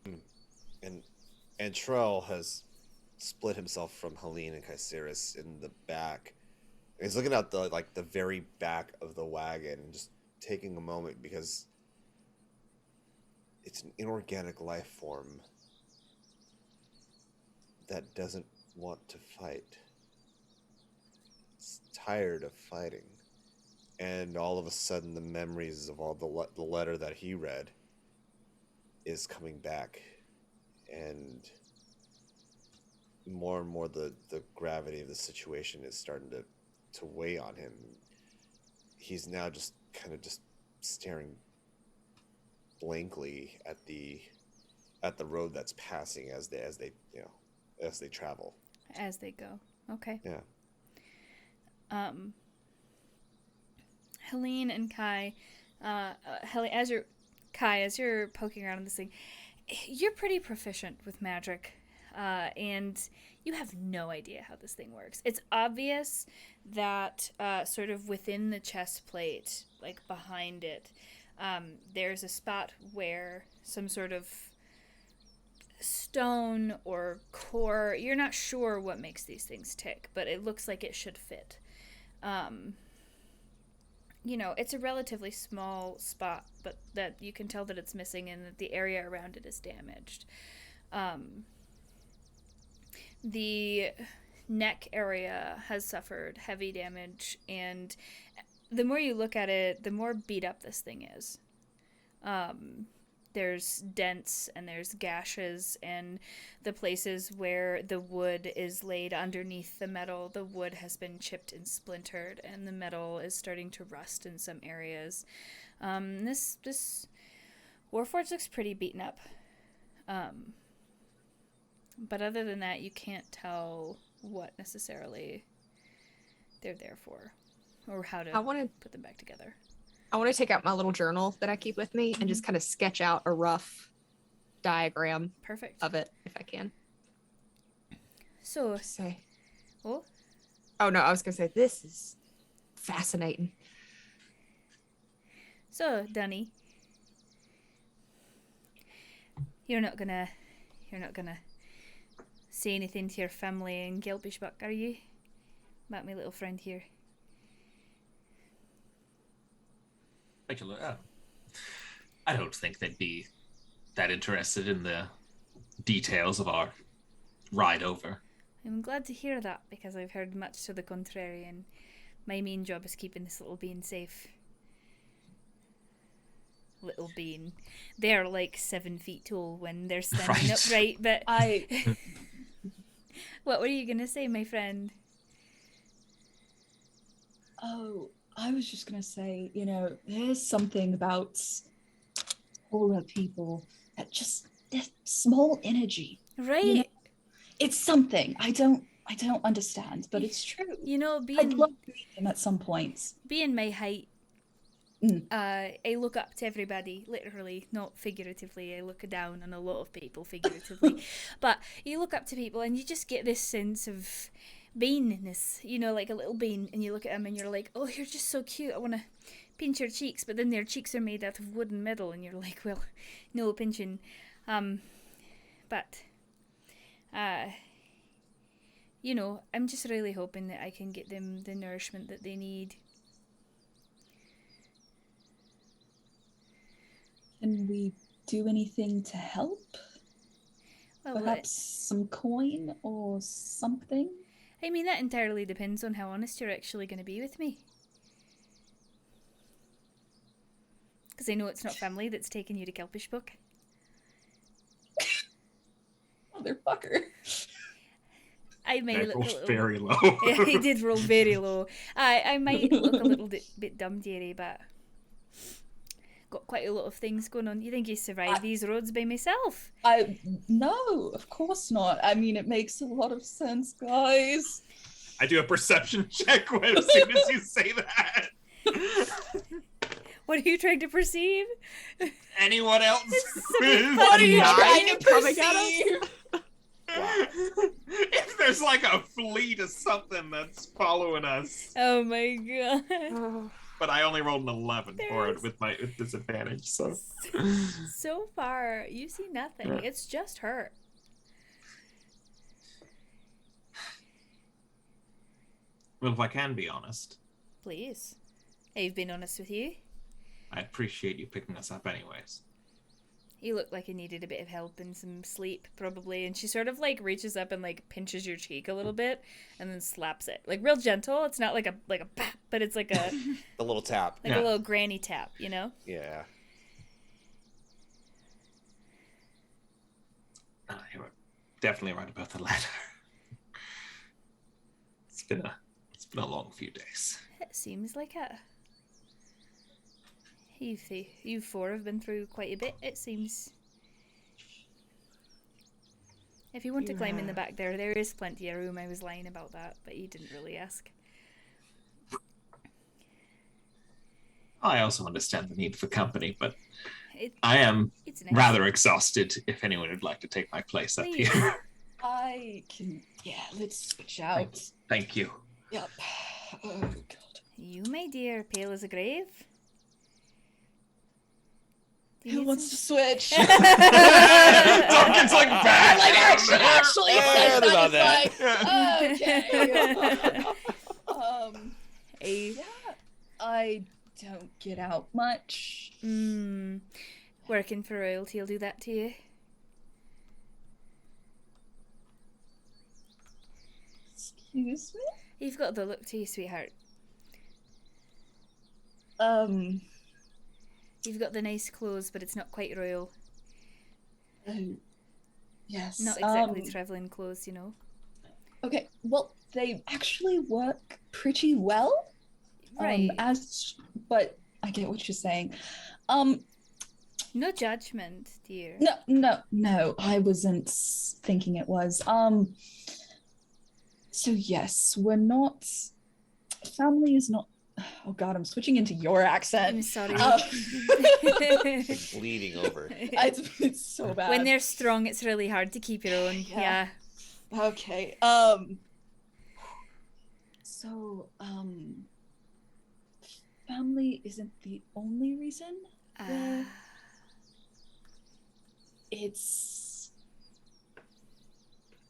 C: And Trell has split himself from Helene and Caceres in the back. He's looking at the very back of the wagon and just taking a moment because it's an inorganic life form that doesn't want to fight. It's tired of fighting. And all of a sudden the memories of all the letter that he read is coming back. And more the gravity of the situation is starting to weigh on him. He's now just kind of just staring blankly at the road that's passing as they travel.
A: As they go. Okay.
C: Yeah.
A: Helene and Kai, as you're poking around in this thing, you're pretty proficient with magic, and you have no idea how this thing works. It's obvious that sort of within the chest plate, like behind it, there's a spot where some sort of stone or core, you're not sure what makes these things tick, but it looks like it should fit. It's a relatively small spot, but that you can tell that it's missing and that the area around it is damaged. The neck area has suffered heavy damage, and the more you look at it, the more beat up this thing is. There's dents and there's gashes, and the places where the wood is laid underneath the metal, the wood has been chipped and splintered, and the metal is starting to rust in some areas. This Warforged looks pretty beaten up. But other than that, you can't tell what necessarily they're there for, or how to put them back together.
B: I want to take out my little journal that I keep with me and just kind of sketch out a rough diagram of it, if I can.
A: So,
B: oh no, I was going to say, this is fascinating.
A: So, Dunny, you're not gonna say anything to your family in Gelbishbuck, are you? About my little friend here.
D: I don't think they'd be that interested in the details of our ride over.
A: I'm glad to hear that, because I've heard much to the contrary, and my main job is keeping this little bean safe. Little bean. They're like 7 feet tall when they're standing upright, but What were you gonna say, my friend?
E: Oh, I was just going to say, there's something about polar people that just, this small energy.
A: Right.
E: It's something. I don't understand, but it's true. I'd love to meet them at some points.
A: Being my height, I look up to everybody, literally, not figuratively. I look down on a lot of people, figuratively. But you look up to people and you just get this sense of beanness, like a little bean, and you look at them and you're like, oh, you're just so cute, I want to pinch your cheeks, but then their cheeks are made out of wood and metal, and you're like, well, no pinching. But I'm just really hoping that I can get them the nourishment that they need.
E: Can we do anything to help?
A: Well,
E: perhaps some coin or something?
A: I mean, that entirely depends on how honest you're actually going to be with me. Because I know it's not family that's taken you to Kelpishbook.
E: Motherfucker.
A: I might look
D: very low.
A: Yeah, he did roll very low. I might look a little bit dumb-deary, but got quite a lot of things going on. You think you survived these roads by myself?
E: No, of course not. I mean, it makes a lot of sense, guys.
D: I do a perception check as soon as you say that.
A: What are you trying to perceive?
D: Anyone else?
A: What are you trying to perceive?
C: Wow.
D: If there's like a fleet of something that's following us.
A: Oh my god.
D: but I only rolled an 11 for
A: There's-
D: it with disadvantage. So
A: So far, you see nothing.
D: Yeah.
A: It's just her.
D: well, if I can be honest,
A: Please. I've been honest with you.
D: I appreciate you picking us up anyways.
A: You looked like you needed a bit of help and some sleep, probably. And she sort of like reaches up and like pinches your cheek a little bit, and then slaps it, like real gentle. It's not like a pap, but it's like a
C: The little tap.
A: like
D: Yeah.
A: a little granny tap, you know.
C: Yeah.
D: You're definitely right about the latter. It's been a long few days.
A: It seems like it. You four have been through quite a bit, it seems. If you want to climb in the back there is plenty of room. I was lying about that, but you didn't really ask.
D: I also understand the need for company, but
A: It,
D: I am
A: it's nice.
D: rather exhausted. If anyone would like to take my place up
A: Please.
D: here.
E: I can. Yeah, let's switch out.
D: Thank you.
E: Yep. Oh god.
A: You, my dear, pale as a grave. Do you
E: Who
A: need
E: wants to
A: some-
E: switch?
D: Duncan's like back.
E: Like actually
C: Yeah,
E: says
C: about
E: that.
C: that.
E: It's like, okay.
A: A
E: Yeah, I don't get out much.
A: working for royalty will do that to you.
E: Excuse me?
A: You've got the look to you, sweetheart. You've got the nice clothes, but it's not quite royal.
E: Oh, yes.
A: Not exactly travelling clothes, you know.
E: Okay, well, they actually work pretty well.
A: Right.
E: But I get what you're saying.
A: No judgment, dear.
E: No, I wasn't thinking it was. So yes, we're not. Family is not. Oh God, I'm switching into your accent.
A: I'm sorry.
C: Bleeding over.
E: It's so bad.
A: When they're strong, it's really hard to keep your own.
E: Yeah.
A: Yeah.
E: Okay. So, family isn't the only reason.
A: Ah.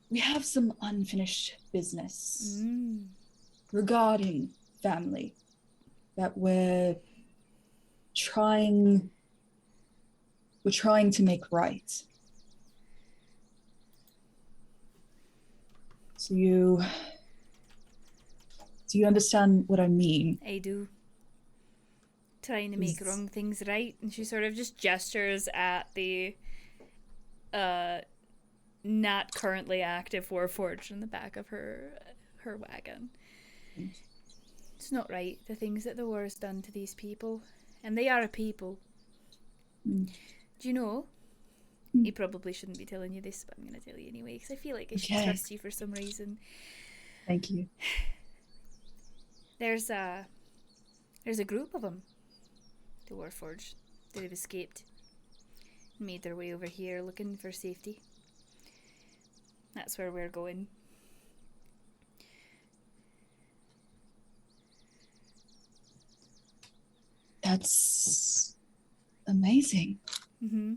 E: We have some unfinished business
A: Mm.
E: regarding family that we're trying to make right. So do you understand what I mean?
A: I do. Trying to make wrong things right, and she sort of just gestures at the not currently active Warforged in the back of her wagon. It's not right, the things that the war has done to these people. And they are a people.
E: Mm.
A: Do you know?
E: Mm.
A: He probably shouldn't be telling you this, but I'm going to tell you anyway, because I feel like I should
E: Okay.
A: trust you for some reason.
E: Thank you.
A: There's a group of them, the Warforged, that have escaped. Made their way over here looking for safety. That's where we're going.
E: That's amazing.
A: Mm-hmm.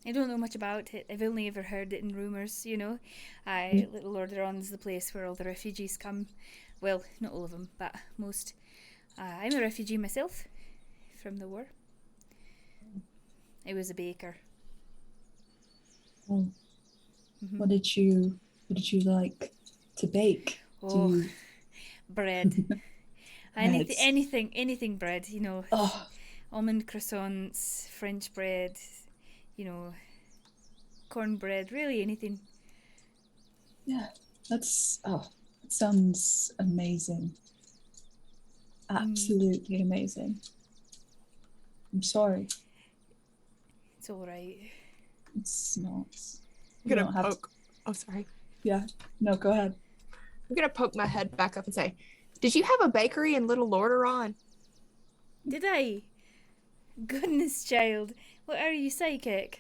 A: I don't know much about it. I've only ever heard it in rumours, you know. Little Lordaeron's the place where all the refugees come. Well, not all of them, but most. I'm a refugee myself from the war. I was a baker.
E: Oh,
A: Mhm.
E: what did you like to bake?
A: Oh, bread.
E: Breads.
A: Anything bread, you know.
E: Oh,
A: Almond croissants, French bread, you know, cornbread, really anything.
E: yeah. It sounds amazing. Absolutely amazing. I'm sorry.
A: It's all right.
E: It's not.
B: I'm
E: You
B: gonna
E: don't have to-
B: poke. Oh, sorry.
E: Yeah. No, go ahead.
B: I'm gonna poke my head back up and say, "Did you have a bakery in Little Lordaeron?"
A: Did I? Goodness, child. What are you, psychic?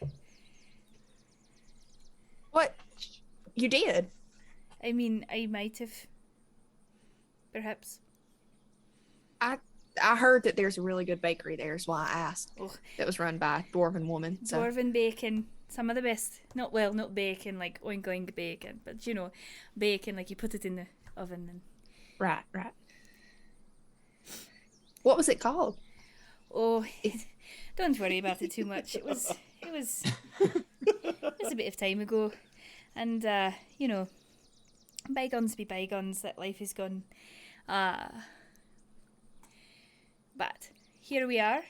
B: What? You did?
A: I mean, I might have. Perhaps.
B: I heard that there's a really good bakery there, is why I asked.
A: Oh,
B: That was run by a dwarven woman. So
A: dwarven bacon, some of the best. Not bacon like oink oink bacon, but you know, bacon like you put it in the oven and.
B: right. What was it called?
A: Oh, don't worry about it too much. It was a bit of time ago, and you know, bygones be bygones. That life is gone. But here we are,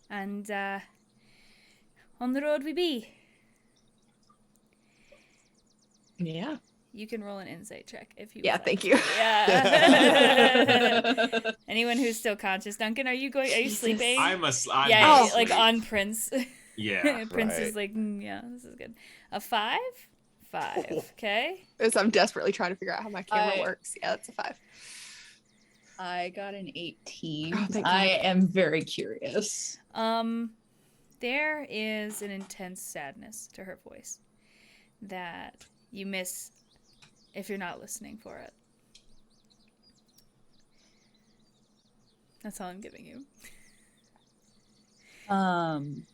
A: and on the road we be.
B: Yeah.
A: You can roll an insight check if you.
B: Yeah,
A: would like
B: thank
A: to.
B: you.
A: Yeah. Anyone who's still conscious, Duncan, are you sleeping?
D: I'm
A: yeah,
D: asleep.
A: like on Prince.
D: Yeah.
A: Prince is
C: Right.
A: like, yeah, this is good. A 5? 5. Okay.
B: As I'm desperately trying to figure out how my camera works. Yeah, that's a 5.
E: I got an 18.
B: Oh, thank
E: I
B: God.
E: am very curious.
A: There is an intense sadness to her voice that you miss if you're not listening for it. That's all I'm giving you.
E: Kind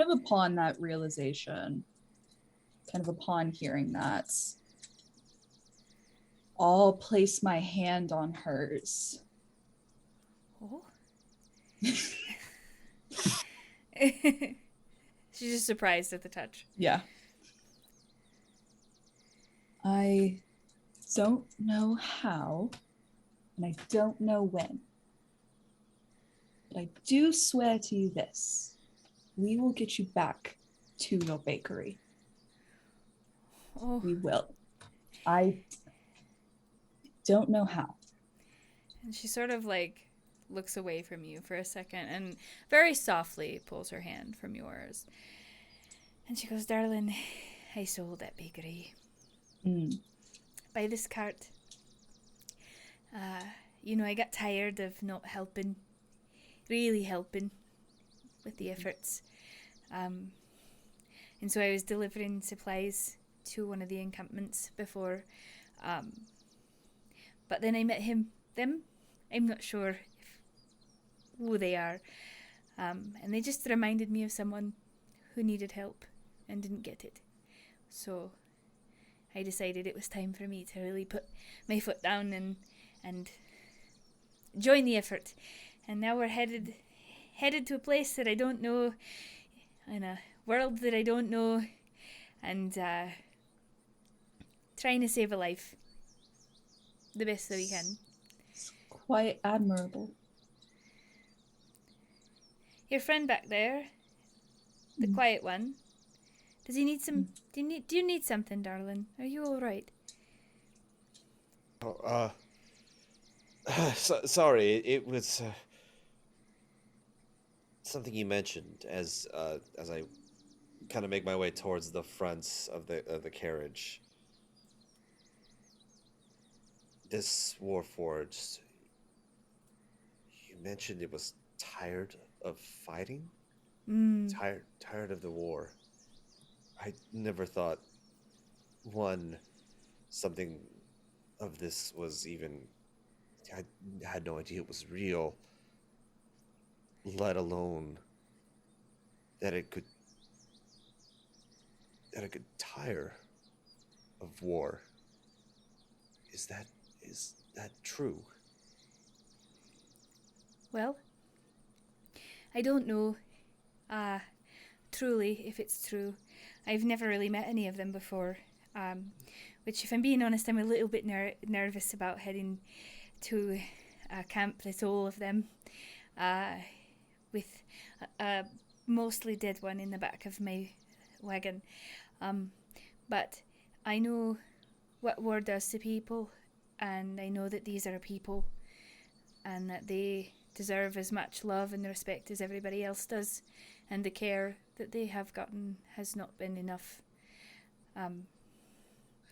E: of upon that realization, kind of upon hearing that, I'll place my hand on hers.
A: Oh. She's just surprised at the touch.
E: Yeah. I don't know how, and I don't know when. But I do swear to you this. We will get you back to your bakery.
A: Oh.
E: We will. I don't know how.
A: And she sort of like looks away from you for a second and very softly pulls her hand from yours. And she goes, "Darling, I sold that bakery. By this cart. You know, I got tired of not helping, really helping with the efforts. And so I was delivering supplies to one of the encampments before. But then I met them. I'm not sure who they are. And they just reminded me of someone who needed help and didn't get it. So I decided it was time for me to really put my foot down and join the effort. And now we're headed to a place that I don't know, in a world that I don't know, and trying to save a life the best that we can."
E: It's quite admirable.
A: Your friend back there, the quiet one, does he need some? Do you need something, darling? Are you all right?
C: Oh, sorry. It was something you mentioned as I kind of make my way towards the front of the carriage. This Warforged, you mentioned it was tired of fighting? Tired of the war. I never thought, something of this was even... I had no idea it was real, let alone that it could tire of war. Is that true?
A: Well, I don't know, truly, if it's true. I've never really met any of them before, which, if I'm being honest, I'm a little bit nervous about heading to a camp that's all of them, with a mostly dead one in the back of my wagon. But I know what war does to people, and I know that these are people, and that they deserve as much love and respect as everybody else does, and the care that they have gotten has not been enough.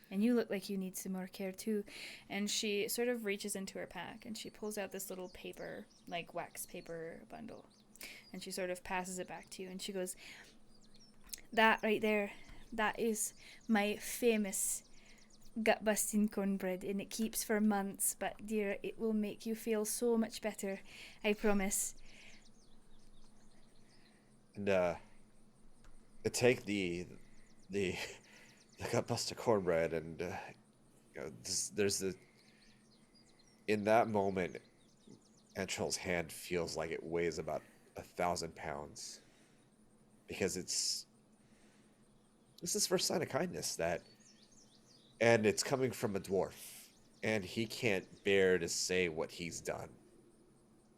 A: And you look like you need some more care too. And she sort of reaches into her pack and she pulls out this little paper, like wax paper bundle, and she sort of passes it back to you, and she goes, "That right there, that is my famous gut-busting cornbread, and it keeps for months, but dear, it will make you feel so much better. I promise.
C: And to take the gut-busting cornbread, and there's the in that moment, Antrell's hand feels like it weighs about 1,000 pounds, because this is first sign of kindness and it's coming from a dwarf, and he can't bear to say what he's done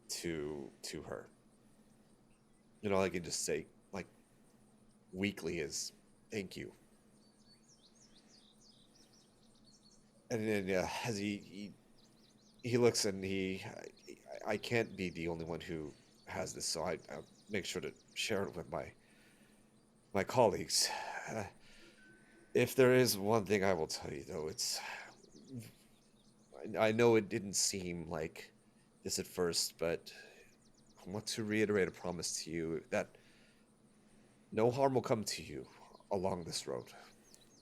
C: to her. All I can just say, like, weekly is thank you. And then as he looks, and I can't be the only one who has this, so I'll make sure to share it with my colleagues. If there is one thing I will tell you, though, it's... I know it didn't seem like this at first, but I want to reiterate a promise to you that no harm will come to you along this road.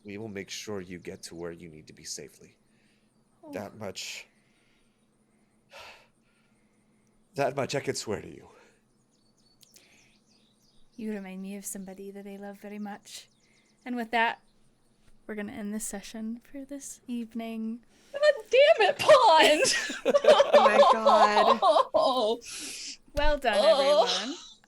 C: We will make sure you get to where you need to be safely.
A: Oh.
C: That much I can swear to you.
A: You remind me of somebody that I love very much. And with that, we're going to end this session for this evening.
E: God damn it, Pond!
B: Oh my god.
A: Well done,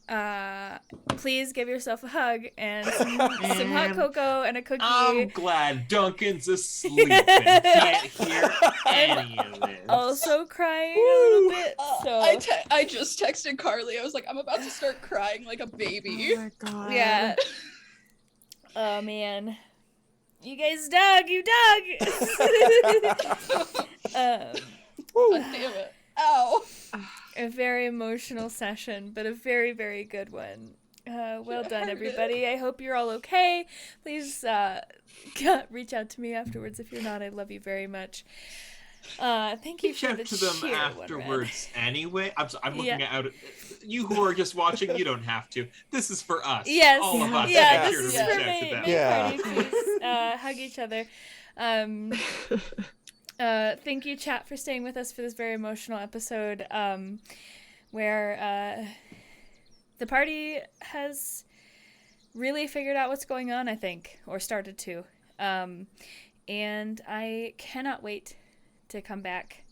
A: everyone. Please give yourself a hug and some hot cocoa and a cookie.
D: I'm glad Duncan's asleep and can't hear any of this.
A: Also crying a little bit. So
E: I just texted Carly. I was like, I'm about to start crying like a baby.
B: Oh my god.
A: yeah. Oh man. You guys dug. You dug.
E: God damn it. Ow.
A: A very emotional session, but a very, very good one. Well done, everybody. I hope you're all okay. Please reach out to me afterwards if you're not. I love you very much. Thank you
D: Reach
A: for
D: out
A: the
D: to them
A: cheer,
D: afterwards anyway. I'm looking
A: Yeah.
D: out at you who are just watching. You don't have to. This is for us.
A: Yes.
D: All of us.
A: Yeah,
D: Make
A: this
D: sure
A: is
D: to reach
A: for
D: out to
A: me.
D: them.
A: Make
C: Yeah.
A: party, please. Hug each other. Thank you, chat, for staying with us for this very emotional episode, where the party has really figured out what's going on, I think, or started to. And I cannot wait to come back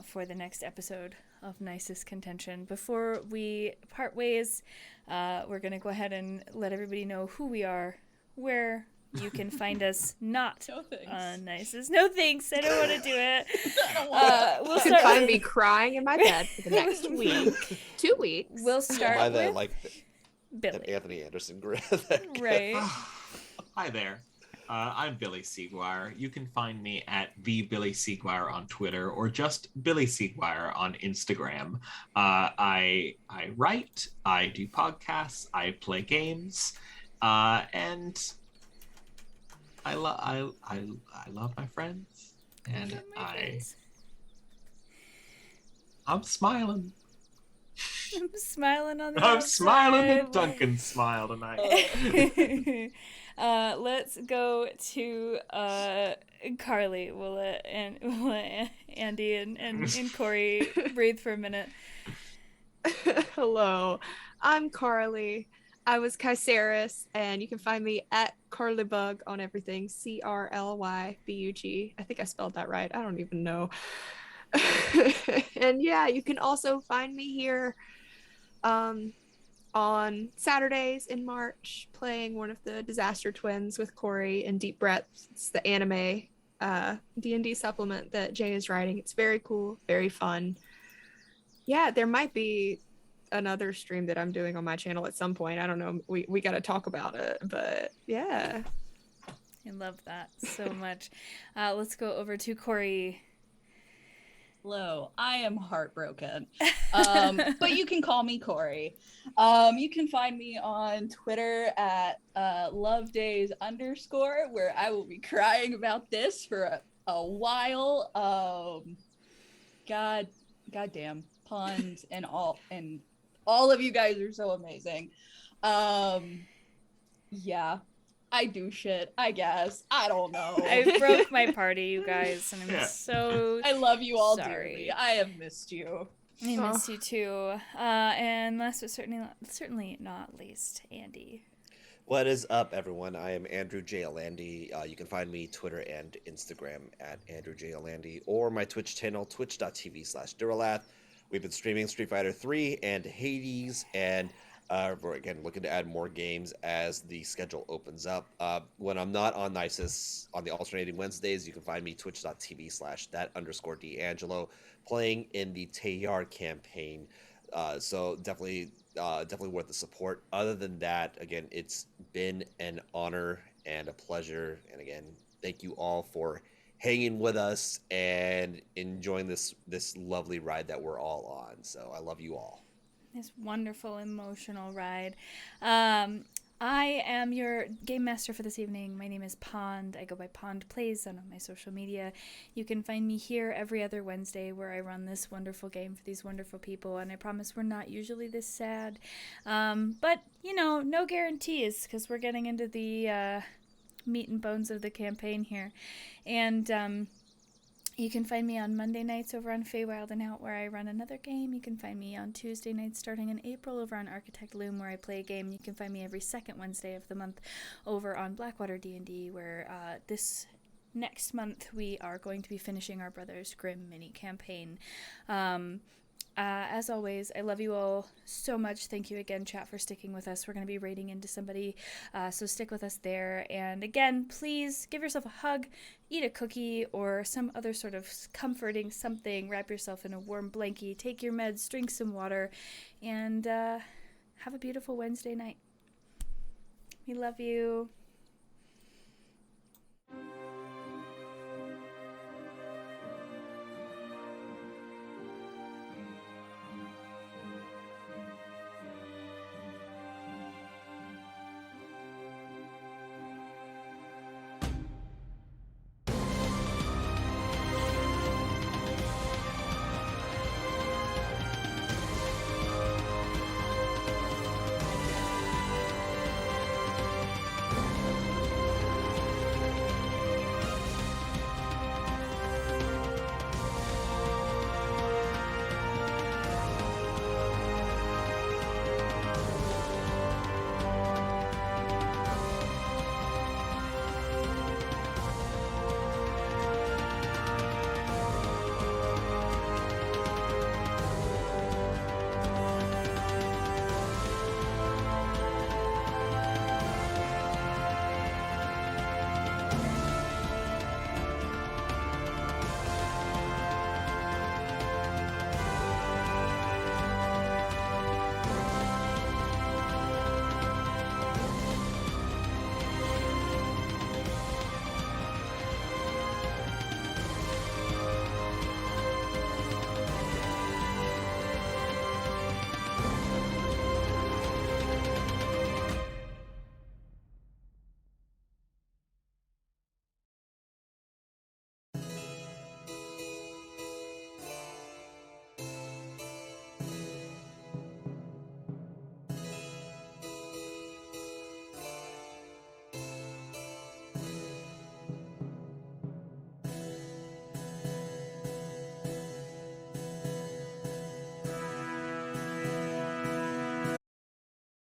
A: for the next episode of Nysis Contention. Before we part ways, we're going to go ahead and let everybody know who we are, where you can find us not
E: No thanks.
A: on Nysis. No thanks, I don't want to do it.
E: I don't want
A: We'll
B: You can
A: start
B: find
A: with,
B: me crying in my bed for the next week. 2 weeks.
A: we'll start
C: By the
A: with
C: like
A: Billy.
C: Anthony Anderson grin.
A: Right.
D: Hi there. I'm Billy Seaguire. You can find me at @BillySeaguire on Twitter, or just Billy Seaguire on Instagram. I write, I do podcasts, I play games, and I love my friends, and
A: Love my friends.
D: I'm smiling.
A: I'm smiling on the
D: I'm smiling
A: outside.
D: at Duncan's smile tonight.
A: Let's go to Carly. We'll let Andy and Corey breathe for a minute.
B: Hello, I'm Carly. I was Kyceris, and you can find me at Carlybug on everything. CRLYBUG. I think I spelled that right. I don't even know. And yeah, you can also find me here on Saturdays in March, playing one of the Disaster Twins with Corey and Deep Breath. It's the anime D&D supplement that Jay is writing. It's very cool, very fun. Yeah, there might be another stream that I'm doing on my channel at some point. I don't know. We got to talk about it, but yeah.
A: I love that so much. Let's go over to Corey.
E: Hello, I am heartbroken. But you can call me Corey. You can find me on Twitter at lovedays_, where I will be crying about this for a while. Goddamn puns and all of you guys are so amazing. Yeah. I do shit, I guess. I don't know.
A: I broke my party, you guys, and I'm
D: Yeah.
A: so
E: I love you all
A: sorry.
E: dearly. I have missed you.
A: I miss you too. And last but certainly not least, Andy.
C: What is up, everyone? I am Andrew J. Alandy. You can find me Twitter and Instagram at Andrew J. Alandy, or my Twitch channel, twitch.tv/Duralath. We've been streaming Street Fighter 3 and Hades, and we're again looking to add more games as the schedule opens up. When I'm not on Nysis on the alternating Wednesdays, you can find me twitch.tv/that_D'Angelo playing in the Tayar campaign. So definitely worth the support. Other than that, again, it's been an honor and a pleasure. And again, thank you all for hanging with us and enjoying this lovely ride that we're all on. So I love you all.
A: This wonderful emotional ride. I am your game master for this evening. My name is Pond. I go by Pond Plays on my social media. You can find me here every other Wednesday where I run this wonderful game for these wonderful people, and I promise we're not usually this sad. But, no guarantees, because we're getting into the meat and bones of the campaign here. And you can find me on Monday nights over on Feywild and Out, where I run another game. You can find me on Tuesday nights starting in April over on Architect Loom, where I play a game. You can find me every second Wednesday of the month over on Blackwater D&D, where this next month we are going to be finishing our Brothers Grimm mini campaign. As always, I love you all so much. Thank you again, chat, for sticking with us. We're going to be raiding into somebody, so stick with us there. And again, please give yourself a hug, eat a cookie, or some other sort of comforting something. Wrap yourself in a warm blankie, take your meds, drink some water, and have a beautiful Wednesday night. We love you.